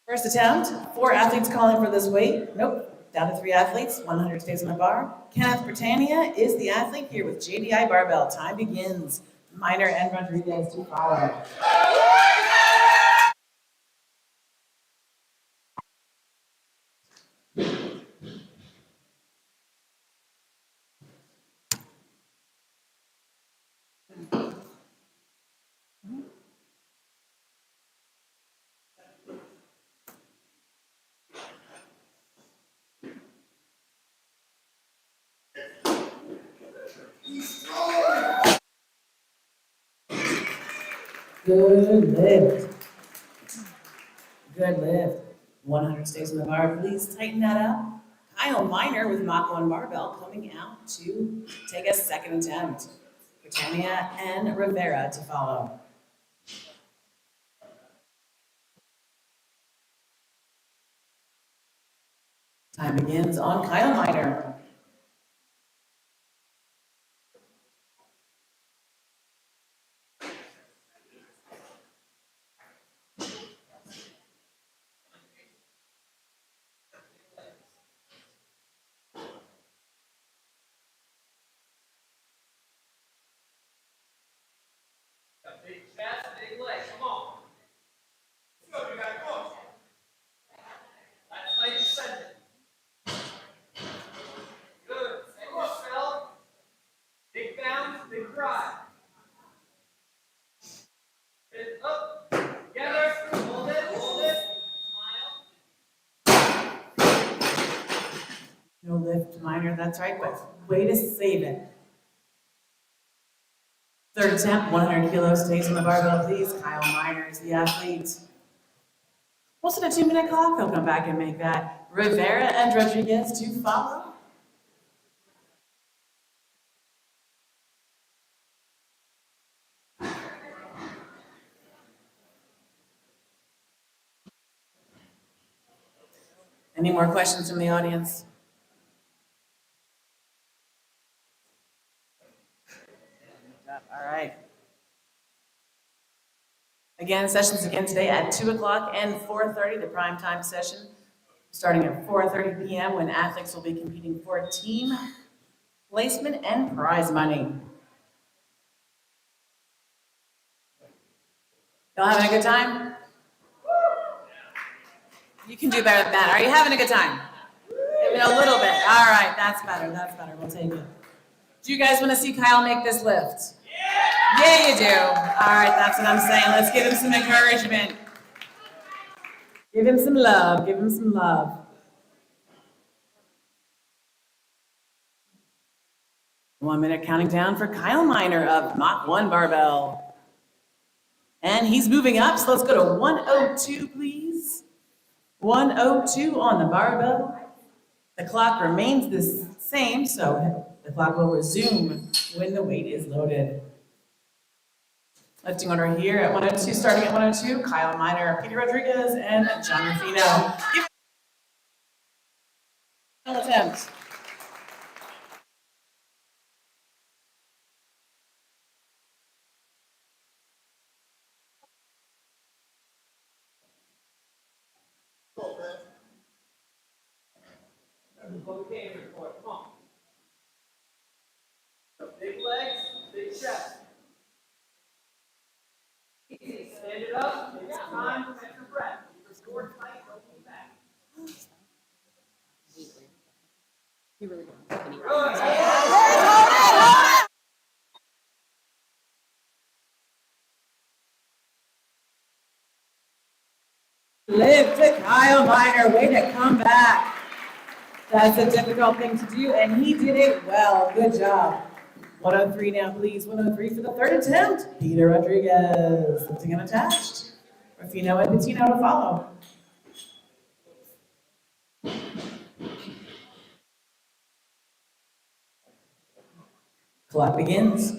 First attempt, 4 athletes calling for this weight. Nope, down to 3 athletes, 100 stays on the bar. Kenneth Britannia is the athlete here with JDI Barbell. Time begins. Miner and Rodriguez to follow. Good lift. Good lift. 100 stays on the bar. Please tighten that up. Kyle Miner with MOC Open barbell coming out to take a second attempt. Britannia and Rivera to follow. Time begins on Kyle Miner. Big chest, big leg. Come on. Let's go, you guys. Come on. That's how you send it. Good. Come on, Phil. Big bounce, big drive. It's up. Together. Hold it, hold it. Smile. No lift, Miner, that's right, but way to save it. Third attempt, 100 kilos, stays on the barbell, please. Kyle Miner is the athlete. We'll set a 2-minute clock. He'll come back and make that. Rivera and Rodriguez to follow. Any more questions from the audience? All right. Again, sessions again today at 2 o'clock and 4:30, the prime time session, starting at 4:30 p.m. when athletes will be competing for team placement and prize money. Y'all having a good time? You can do better than that. Are you having a good time? Maybe a little bit. All right, that's better. That's better. We'll take it. Do you guys want to see Kyle make this lift? Yeah, you do. All right, that's what I'm saying. Let's give him some encouragement. Give him some love. Give him some love. One minute counting down for Kyle Miner of MOC 1 barbell. And he's moving up, so let's go to 102, please. 102 on the barbell. The clock remains the same, so the clock will resume when the weight is loaded. Lifting order here at 102, starting at 102, Kyle Miner, Peter Rodriguez, and John Rufino. Final attempt. Okay, report. Come on. Big legs, big chest. Easy. Stand it up. It's time to catch your breath. Core tight, open back. Lift to Kyle Miner, way to come back. That's a difficult thing to do, and he did it well. Good job. 103 now, please. 103 for the third attempt. Peter Rodriguez, lifting unattached. Rufino and Patino to follow. Clock begins.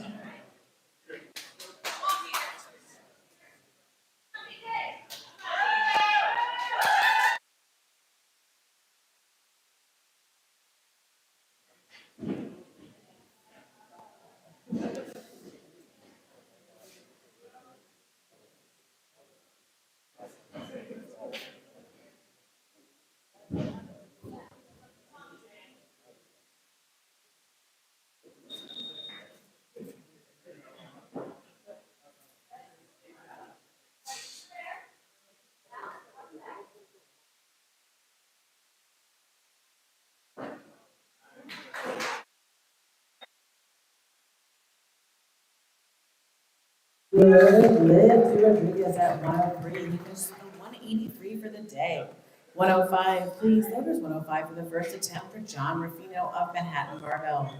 Good lift to Rodriguez at 103. He finished the 183 for the day. 105, please. Loaders 105 for the first attempt for John Rufino of Manhattan Barbell.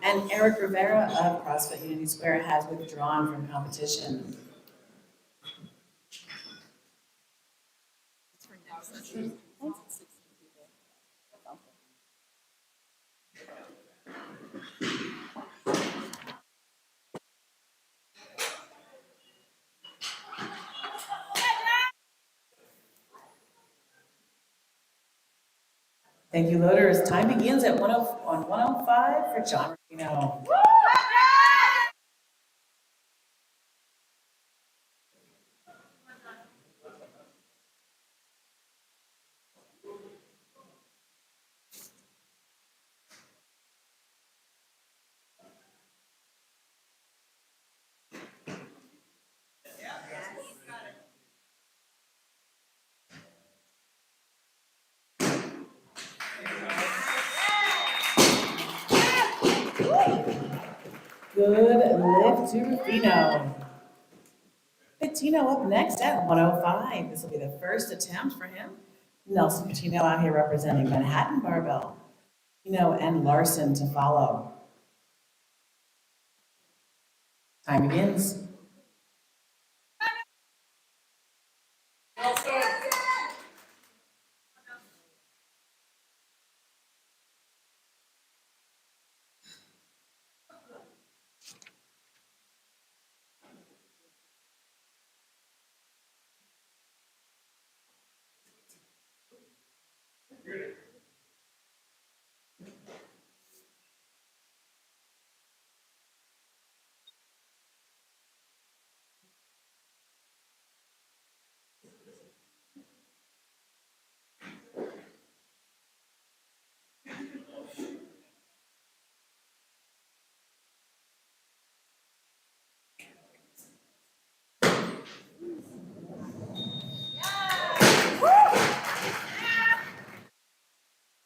And Eric Rivera of CrossFit Unity Square has withdrawn from competition. It's for next session. It's at 16 people. Thank you, loaders. Time begins at 105 for John Rufino. Good lift to Rufino. Patino up next at 105. This will be the first attempt for him. Nelson Patino out here representing Manhattan Barbell. Patino and Larson to follow. Time begins.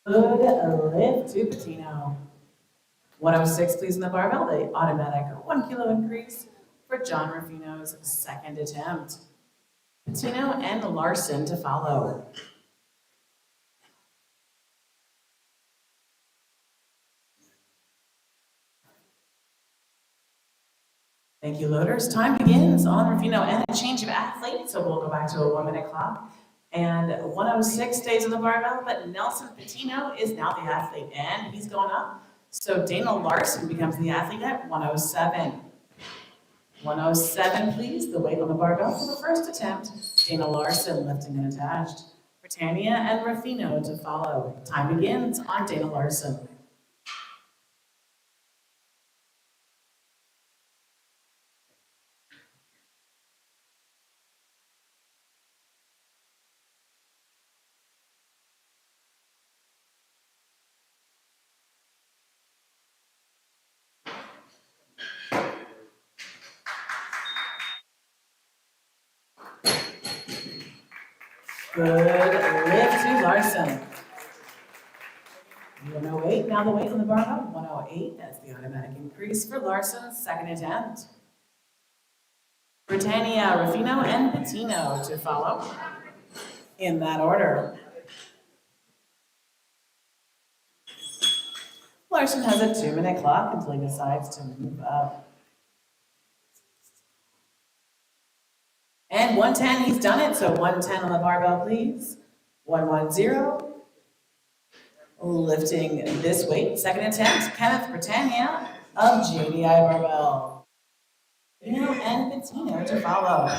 Good lift to Patino. 106, please, in the barbell, the automatic 1 kilo increase for John Rufino's second attempt. Patino and Larson to follow. Thank you, loaders. Time begins on Rufino and a change of athlete, so we'll go back to a 1 minute clock. And 106 stays on the barbell, but Nelson Patino is now the athlete, and he's going up. So Dana Larson becomes the athlete at 107. 107, please, the weight on the barbell for the first attempt. Dana Larson lifting and attached. Britannia and Rufino to follow. Time begins on Dana Larson. Good lift to Larson. 108, now the weight on the barbell, 108, that's the automatic increase for Larson's second attempt. Britannia, Rufino, and Patino to follow in that order. Larson has a 2 minute clock until he decides to move up. And 110, he's done it, so 110 on the barbell, please. 110. Lifting this weight, second attempt, Kenneth Britannia of JDI Barbell. Rufino and Patino to follow.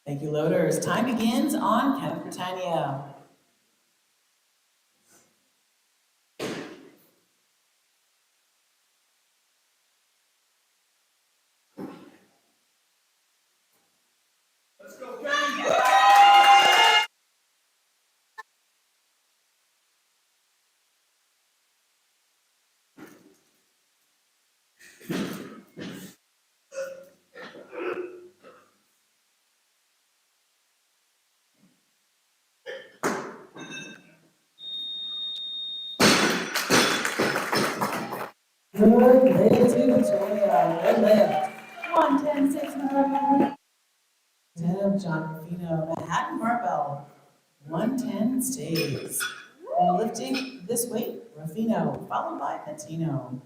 Thank you, loaders. Time begins on Kenneth Britannia. Let's go, Kenny. Good lift to Victoria. Good lift. 110, 6 in the barbell. 10 John Rufino, Manhattan Barbell. 110 stays. Lifting this weight, Rufino, followed by Patino.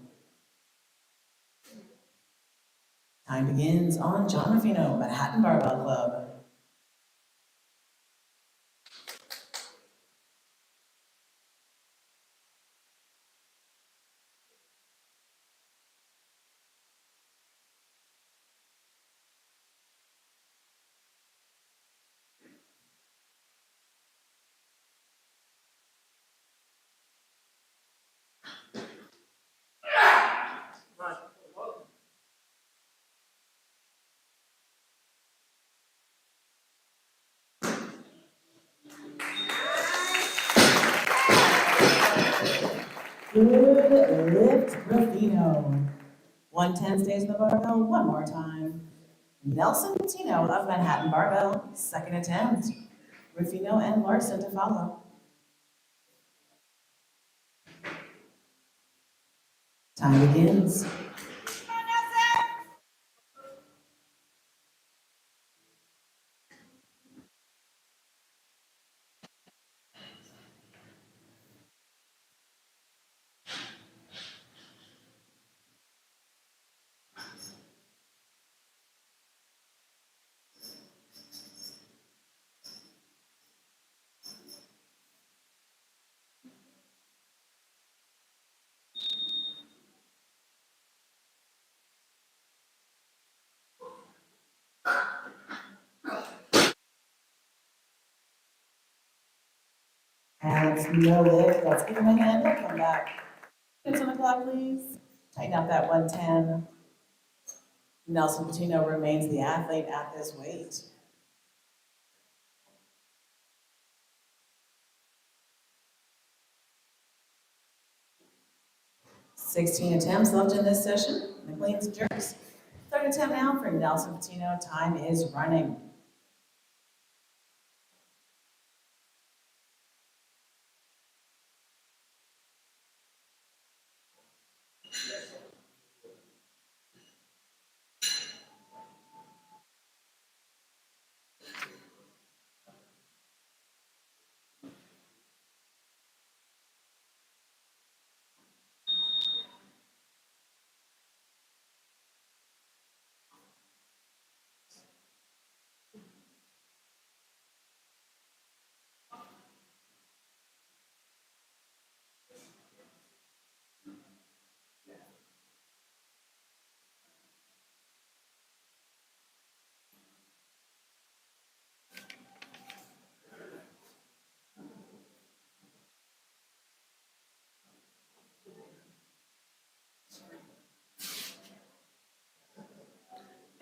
Time begins on John Rufino, Manhattan Barbell Club. Good lift, Rufino. 110 stays in the barbell, one more time. Nelson Patino of Manhattan Barbell, second attempt. Rufino and Larson to follow. Time begins. And no lift, let's give him a hand and come back. Minutes on the clock, please. Tighten up that 110. Nelson Patino remains the athlete at this weight. 16 attempts left in this session. McLean's jerks. Third attempt now for Nelson Patino. Time is running.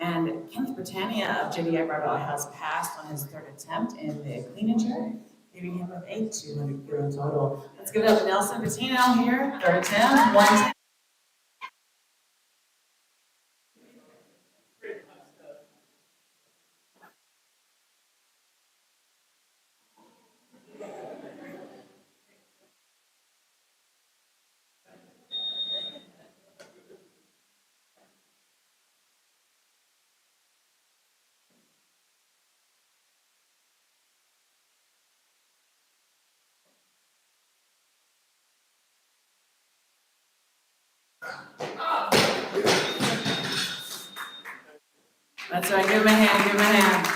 And Kenneth Britannia of JDI Barbell has passed on his third attempt in the clean and jerk, leaving him with a 200 kilo total. Let's give it up to Nelson Patino here. Third attempt, 110. That's right, give him a hand, give him a hand.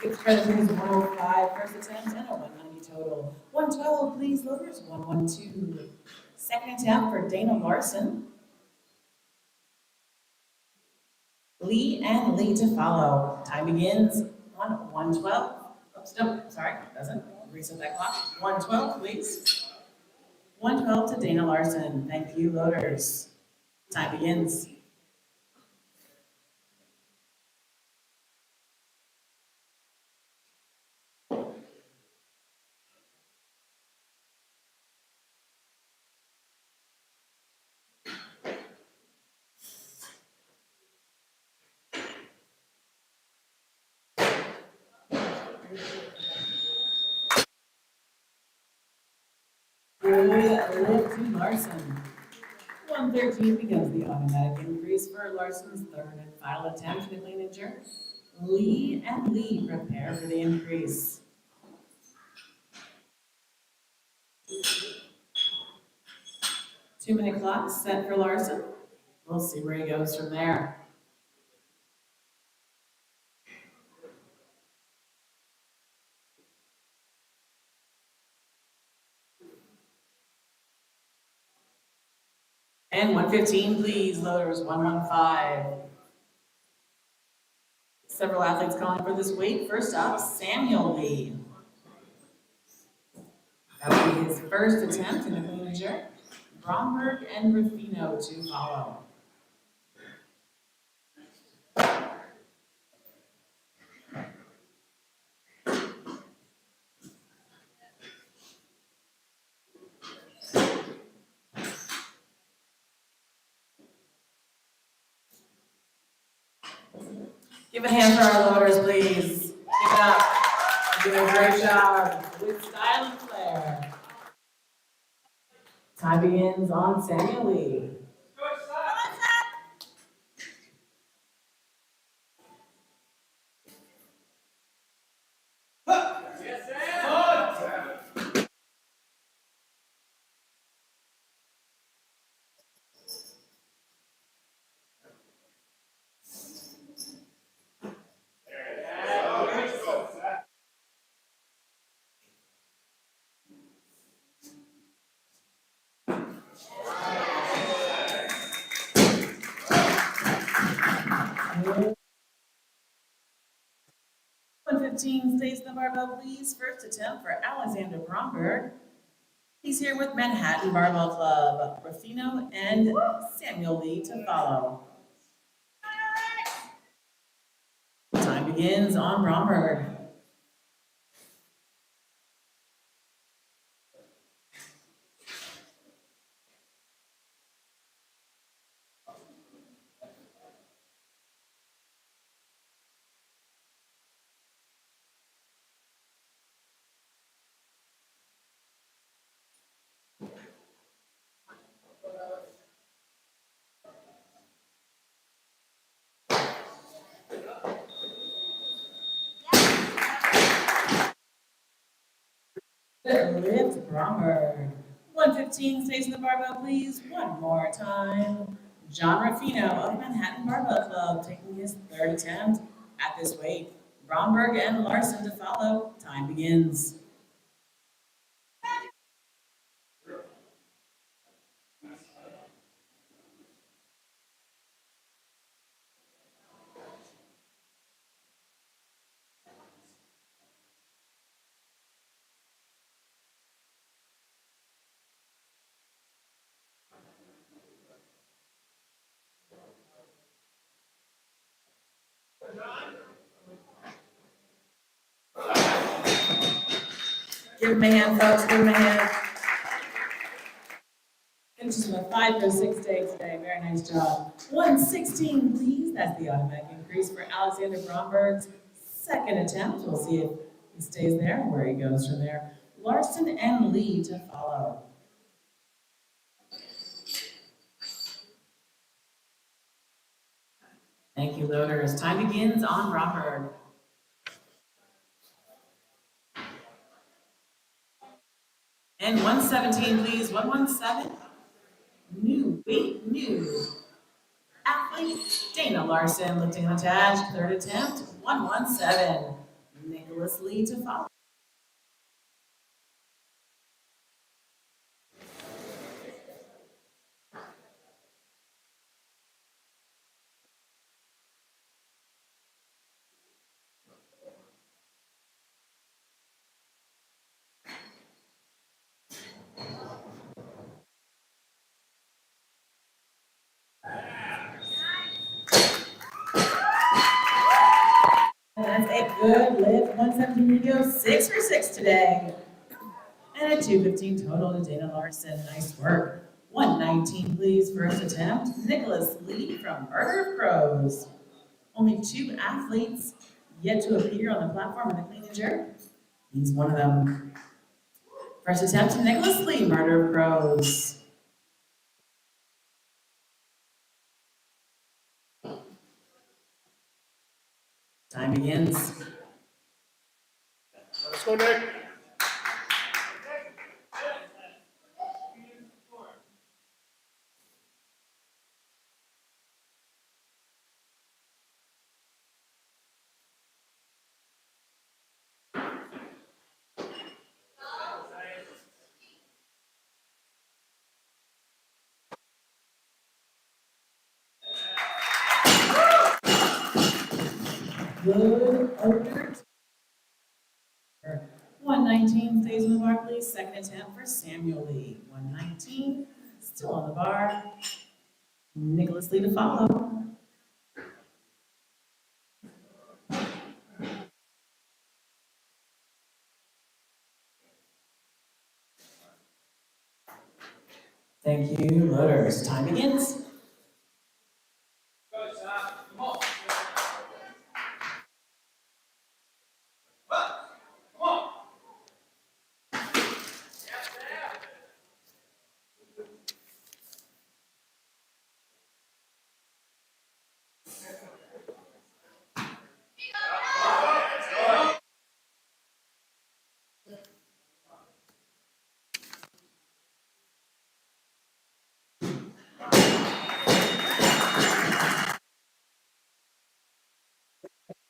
Gets credit for his 105 first attempt and a 190 total. 112, please, loaders, 112. Second attempt for Dana Larson. Lee and Lee to follow. Time begins on 112. Oops, no, sorry, doesn't. Reset that clock. 112, please. 112 to Dana Larson. Thank you, loaders. Time begins. Liv to Larson. 113 becomes the automatic increase for Larson's third and final attempt to clean and jerk. Lee and Lee prepare for the increase. Two-minute clock set for Larson. We'll see where he goes from there. And 115, please, loaders, 115. Several athletes calling for this weight. First up, Samuel Lee. That will be his first attempt in the clean and jerk. Bromberg and Rufino to follow. Give a hand for our loaders, please. Give it up. You're doing a great job with style and flair. Time begins on Samuel Lee. One 15 stays in the barbell, please. First attempt for Alexander Bromberg. He's here with Manhattan Barbell Club. Rufino and Samuel Lee to follow. Time begins on Bromberg. Bromberg. 115 stays in the barbell, please. One more time. John Ruffino of Manhattan Barbell Club taking his third attempt at this weight. Bromberg and Larson to follow. Time begins. Give him a hand, folks. Give him a hand. Finishes with a 5:06 day today. Very nice job. 116, please. That's the automatic increase for Alexander Bromberg's second attempt. We'll see if he stays there and where he goes from there. Larson and Lee to follow. Thank you, loaders. Time begins on Bromberg. And 117, please. 117. New weight, new athlete. Dana Larson lifting unattached. Third attempt. 117. Nicholas Lee to follow. That's a good lift. 117 to go. 6 for 6 today. And a 215 total to Dana Larson. Nice work. 119, please. First attempt. Nicholas Lee from Murder of Crows. Only 2 athletes yet to appear on the platform in the clean and jerk. He's one of them. First attempt. Nicholas Lee, Murder of Crows. Time begins. Let's go, Nick. Good opener. 119 stays on the bar, please. Second attempt for Samuel Lee. 119, still on the bar. Nicholas Lee to follow. Thank you, loaders. Time begins.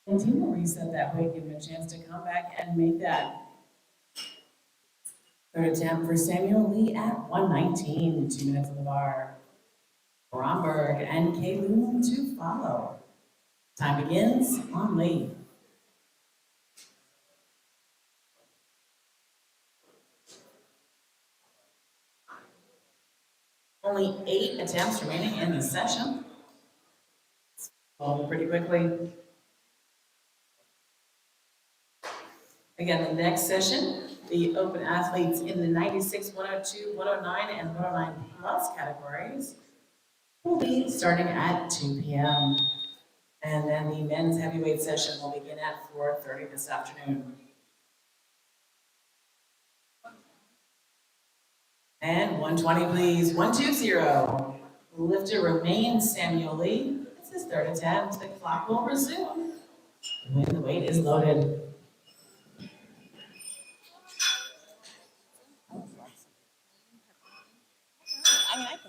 And team will reset that weight, give him a chance to come back and make that. Third attempt for Samuel Lee at 119, 2 minutes on the bar. Bromberg and Kayloon to follow. Time begins on Lee. Only 8 attempts remaining in the session. Following pretty quickly. Again, the next session, the open athletes in the 96, 102, 109, and 109 plus categories will be starting at 2 p.m. And then the men's heavyweight session will begin at 4:30 this afternoon. And 120, please. 120. Lifter remains Samuel Lee. It's his third attempt. The clock will resume when the weight is loaded.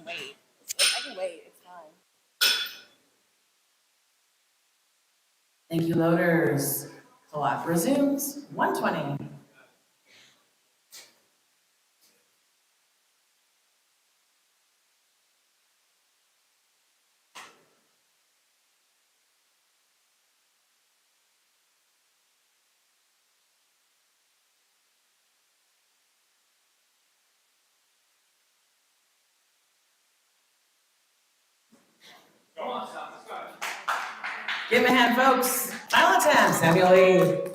wait. I can wait. It's fine. Thank you, loaders. Clock resumes, 1:20. Give him a hand, folks. Final attempt, Samuel Lee.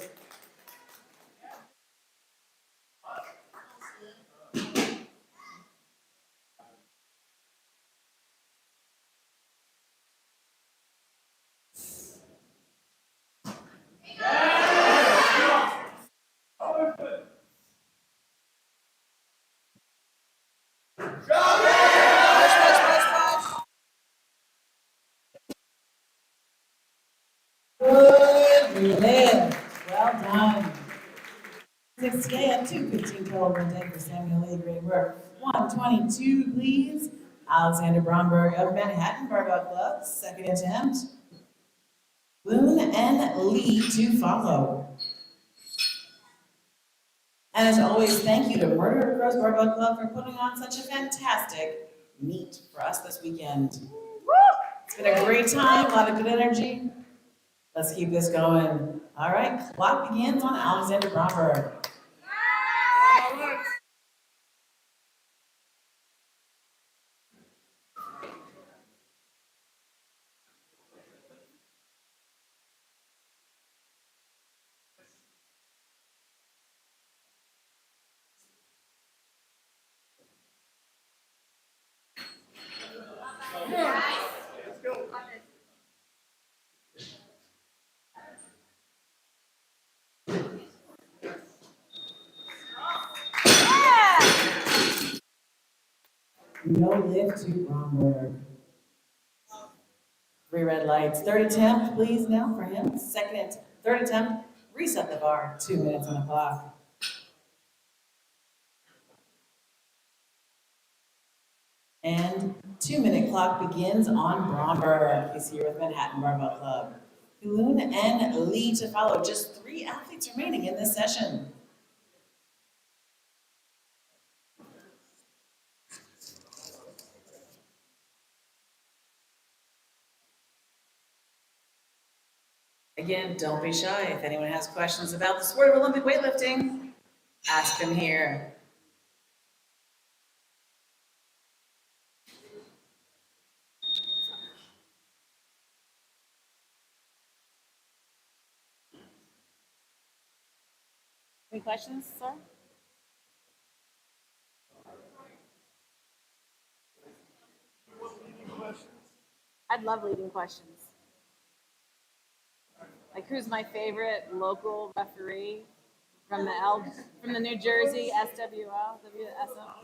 Good, you did. Well done. 60 and 2:15 total intake for Samuel Lee. Great work. 1:22, please. Alexander Bromberg of Manhattan Barbell Club, second attempt. Boone and Lee to follow. And as always, thank you to Murder Crows Barbell Club for putting on such a fantastic meet for us this weekend. It's been a great time, a lot of good energy. Let's keep this going. All right, clock begins on Alexander Bromberg. No lift to Bromberg. 3 red lights. Third attempt, please, now for him. Third attempt, reset the bar. 2 minutes on the clock. And 2-minute clock begins on Bromberg. He's here with Manhattan Barbell Club. Loon and Lee to follow. Just 3 athletes remaining in this session. Again, don't be shy. If anyone has questions about the sport of Olympic weightlifting, ask them here. Any questions, sir? I'd love leading questions. Like, who's my favorite local referee from from the New Jersey SWL, WSL?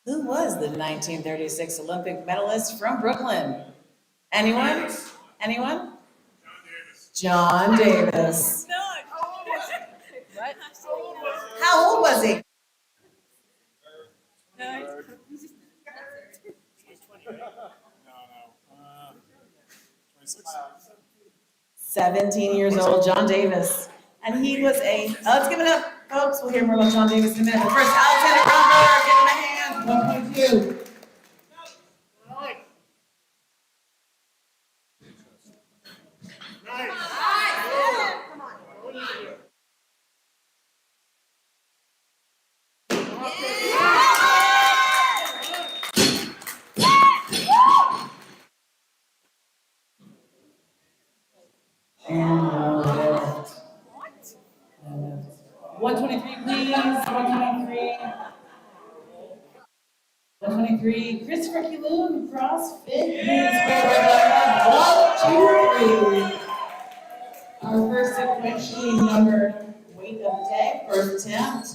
Who was the 1936 Olympic medalist from Brooklyn? Anyone? Anyone? John Davis. What? How old was he? No. 26. 17 years old, John Davis. And he was let's give it up, folks. We'll hear more about John Davis in a minute. But first, Alexander Bromberg, give him a hand. 1.2. And lift. 123, please. 123. 123. Christopher Kiloon, CrossFit. 1, 2, 3. Our first sequentially numbered weight of the day, first attempt.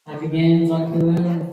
Time begins on Kiloon.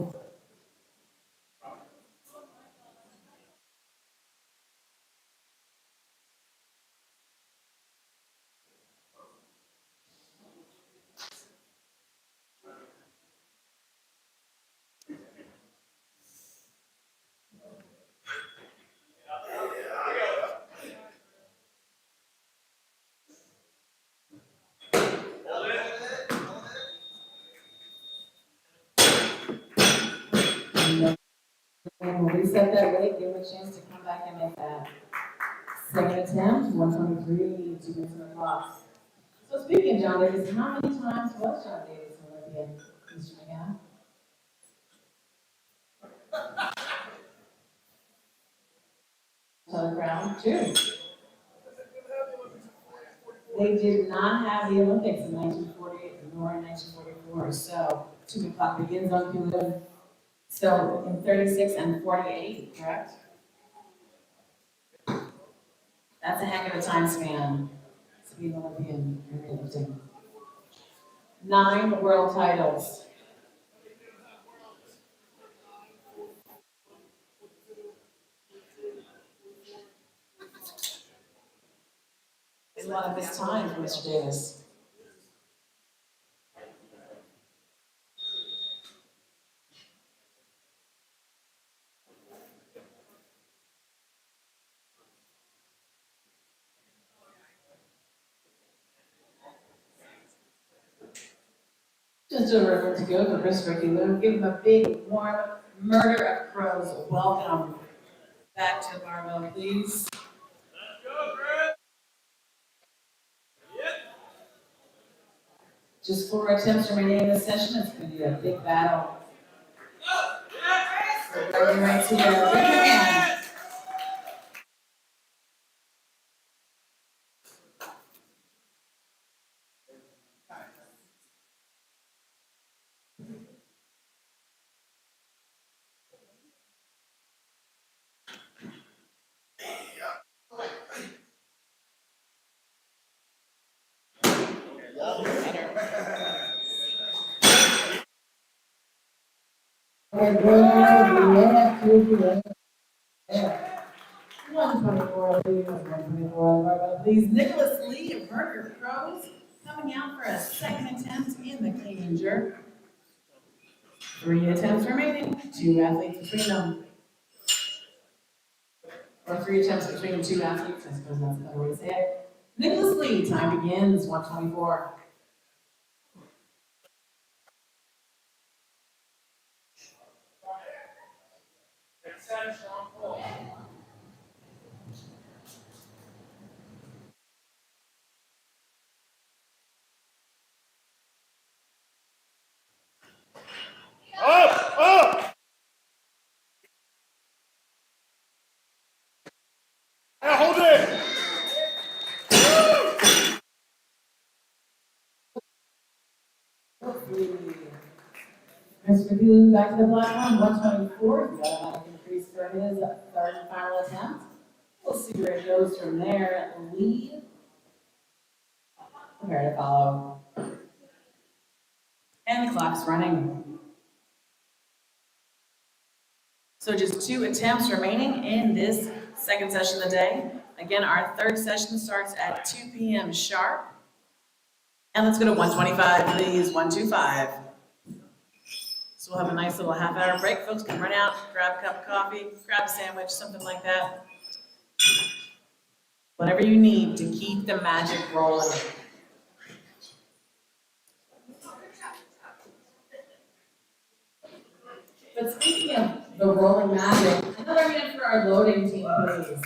And we'll reset that weight, give him a chance to come back and make that second attempt, 123, 2 minutes on the clock. So speaking of John Davis, how many times was John Davis an Olympian, Mr. McGann? On the ground, 2. They did not have the Olympics in 1948 nor in 1944, so 2 o'clock begins on Kulu. So in 36 and 48, correct? That's a heck of a time span to be an Olympian in weightlifting. 9 world titles. It's a lot of his time for Mr. Davis. Just over a minute to go for Christopher Kilo. Give him a big, warm murder of crows welcome back to the barbell, please. Let's go, Chris. Yep. Just 4 attempts remaining in this session. It's going to be a big battle. So bragging rights here. Bring your hand. And left to the left. 124, please. 124, barbell, please. Nicholas Lee of Burger Pros coming out for a second attempt in the clean and jerk. 3 attempts remaining. 2 athletes between them. Or 3 attempts between 2 athletes, I suppose that's a better way to say it. Nicholas Lee, time begins, 124. Up! Up! Now hold it! Mr. Hughes back to the platform, 124. He's got a automatic increase for his third and final attempt. We'll see where it goes from there. Lee, prepare to follow. And the clock's running. So just 2 attempts remaining in this second session of the day. Again, our third session starts at 2 p.m. sharp. And let's go to 125, please, 125. So we'll have a nice little half-hour break. Folks can run out, grab a cup of coffee, grab a sandwich, something like that. Whatever you need to keep the magic rolling. But speaking of the rolling magic, another minute for our loading team, please.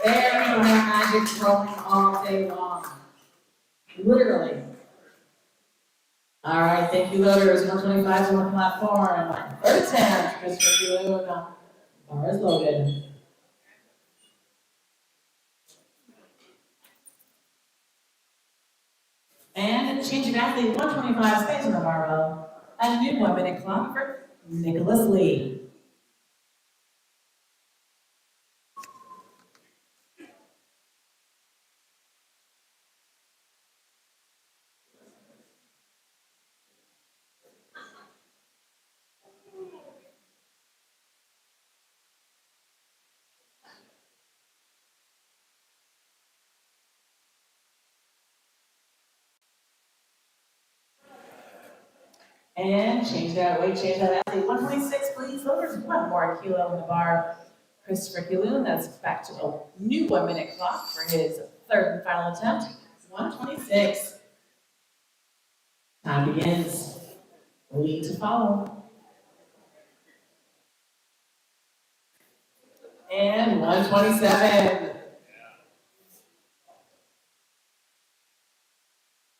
They're making that magic rolling all day long. Literally. All right, thank you, loaders. 125 on the platform. Third attempt, Christopher Giloon. Bar is loaded. And change of athlete, 125 stays on the barbell. A new 1-minute clock for Nicholas Lee. And change that weight, change that athlete. 126, please. There's 1 more kilo in the bar. Christopher Giloon, that's back to a new 1-minute clock for his third and final attempt. 126. Time begins. Lead to follow. And 127.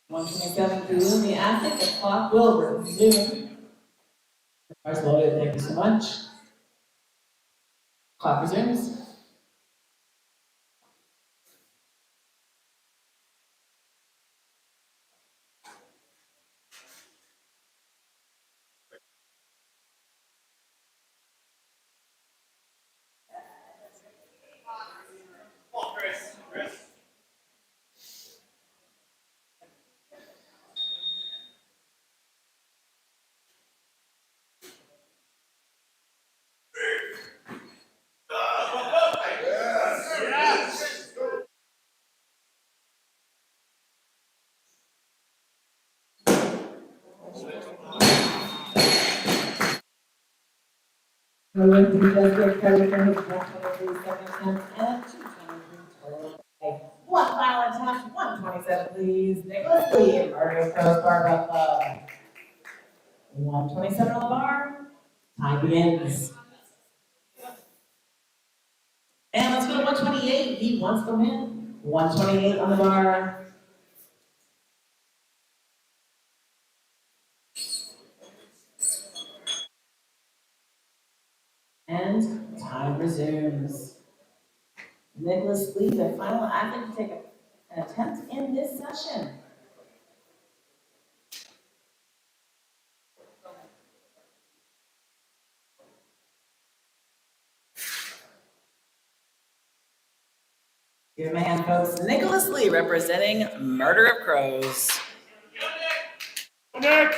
127 through the athlete. The clock will resume. Cars loaded. Thank you so much. Clock resumes. Come on, Chris. Chris. Moving to the district, carry for his 123 second attempt and 223 total. One final attempt, 127, please. Nicholas Lee, Murray Pros Barbell Club. 127 on the bar. Time begins. And let's go to 128. He wants the win. 128 on the bar. And time resumes. Nicholas Lee, the final athlete to take an attempt in this session. Give him a hand, folks. Nicholas Lee representing Murder of Crows. Nick!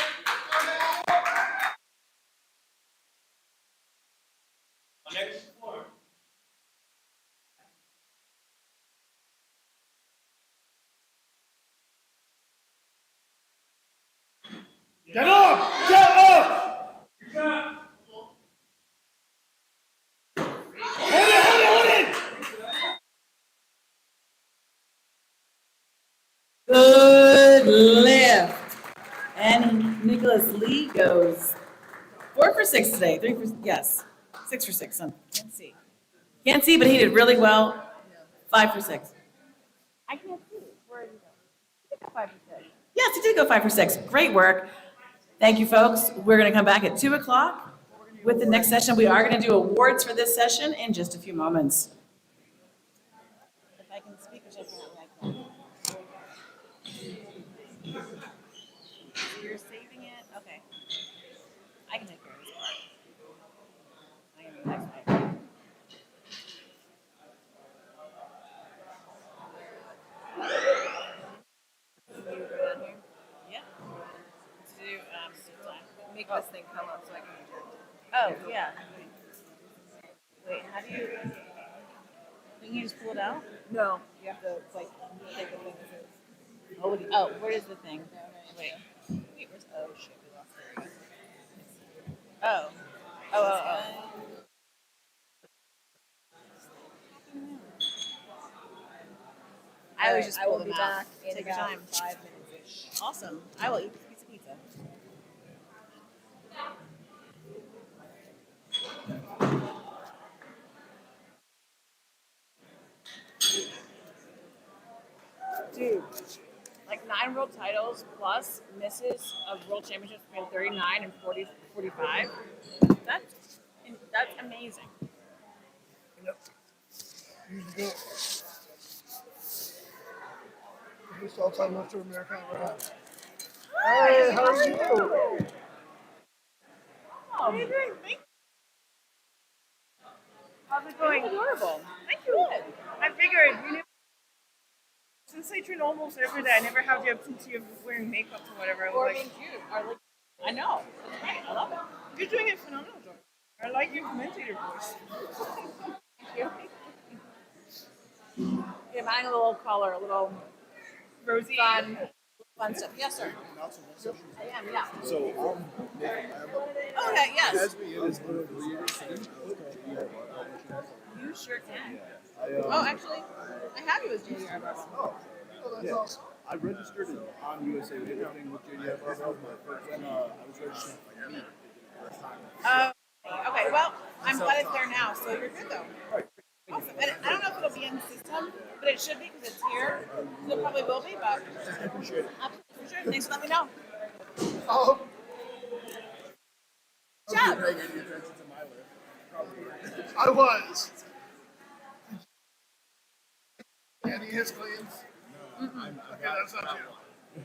Get up! Get up! Hold it! Good lift. And Nicholas Lee goes 4 for 6 today. 3 for, yes, 6 for 6. Can't see. Can't see, but he did really well. 5 for 6. I can't see. Where did you go? 5 for 6. Yes, he did go 5 for 6. Great work. Thank you, folks. We're going to come back at 2 o'clock with the next session. We are going to do awards for this session in just a few moments. If I can speak, which I can. You're saving it? Okay. I can take care of this part. I am the next part. Yeah. To do, Make this thing come up so I can eject. oh, yeah. Wait, how do you, can you just pull it out? No, you have to like take the thing as is. Oh, where is the thing? Wait. Wait, where's, oh, shit, we lost it. There we go. Oh. Oh. I always just I pull will them be out. back in Take your about time. 5 minutes-ish. Awesome. I will eat this piece of pizza. Dude, like 9 world titles plus misses of world championships between 39 and 45. That's amazing. First all-time lifter America ever had. Hey, how are you? How are you doing? How's it going? Adorable. Thank you. Good. I figured, since I train almost every day, I never have the opportunity of wearing makeup or whatever. I was Or like, being cute. Or like, I know. It's great. I love it. you're doing a phenomenal job. I like your commentator voice. Thank you. Yeah, adding a little color, a little Rosie. fun stuff. Yes, sir. I am, yeah. So, Okay, yes. as we is You sure can. I, Oh, actually, I have you as JDR bus. yeah, I registered on USA with everything with JDF when I was registering for me. Okay, well, I'm glad it's there now, so you're good though. it should be because it's here. So it probably will be, but I appreciate it. absolutely sure. Thanks for letting me know. Oh, Good job. paying any attention to my lift. Probably. I was. Any his cleans? Okay, that's not you.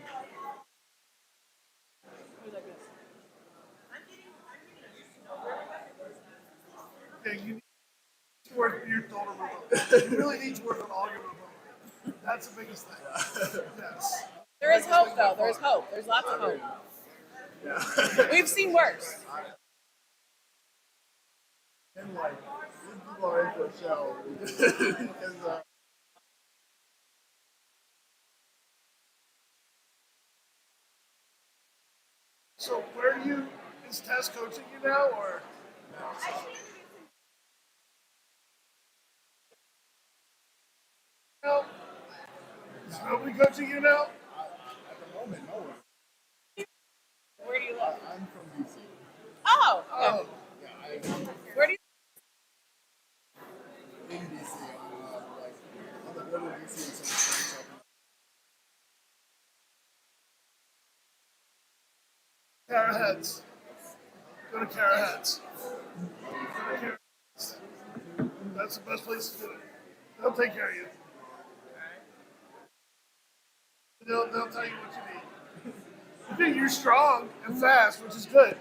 Okay, you need to work your shoulder mobility. You really need to work on all your mobility. That's the biggest thing. Yes. There is hope, though. There's hope. There's lots of hope. We've seen worse. And like, these people are in for a show. Because, So where are you? Is Tess coaching you now, or? No. Is nobody coaching you now? at the moment, no one. Where do you live? I'm from DC. Oh, okay. Oh, Yeah, I'm Where do you in DC. Like, on the border of DC and San Francisco. Carraheads. Go to Carraheads. Go to Carraheads. That's the best place to do it. They'll take care of you. They'll tell you what you need. I think you're strong and fast, which is good.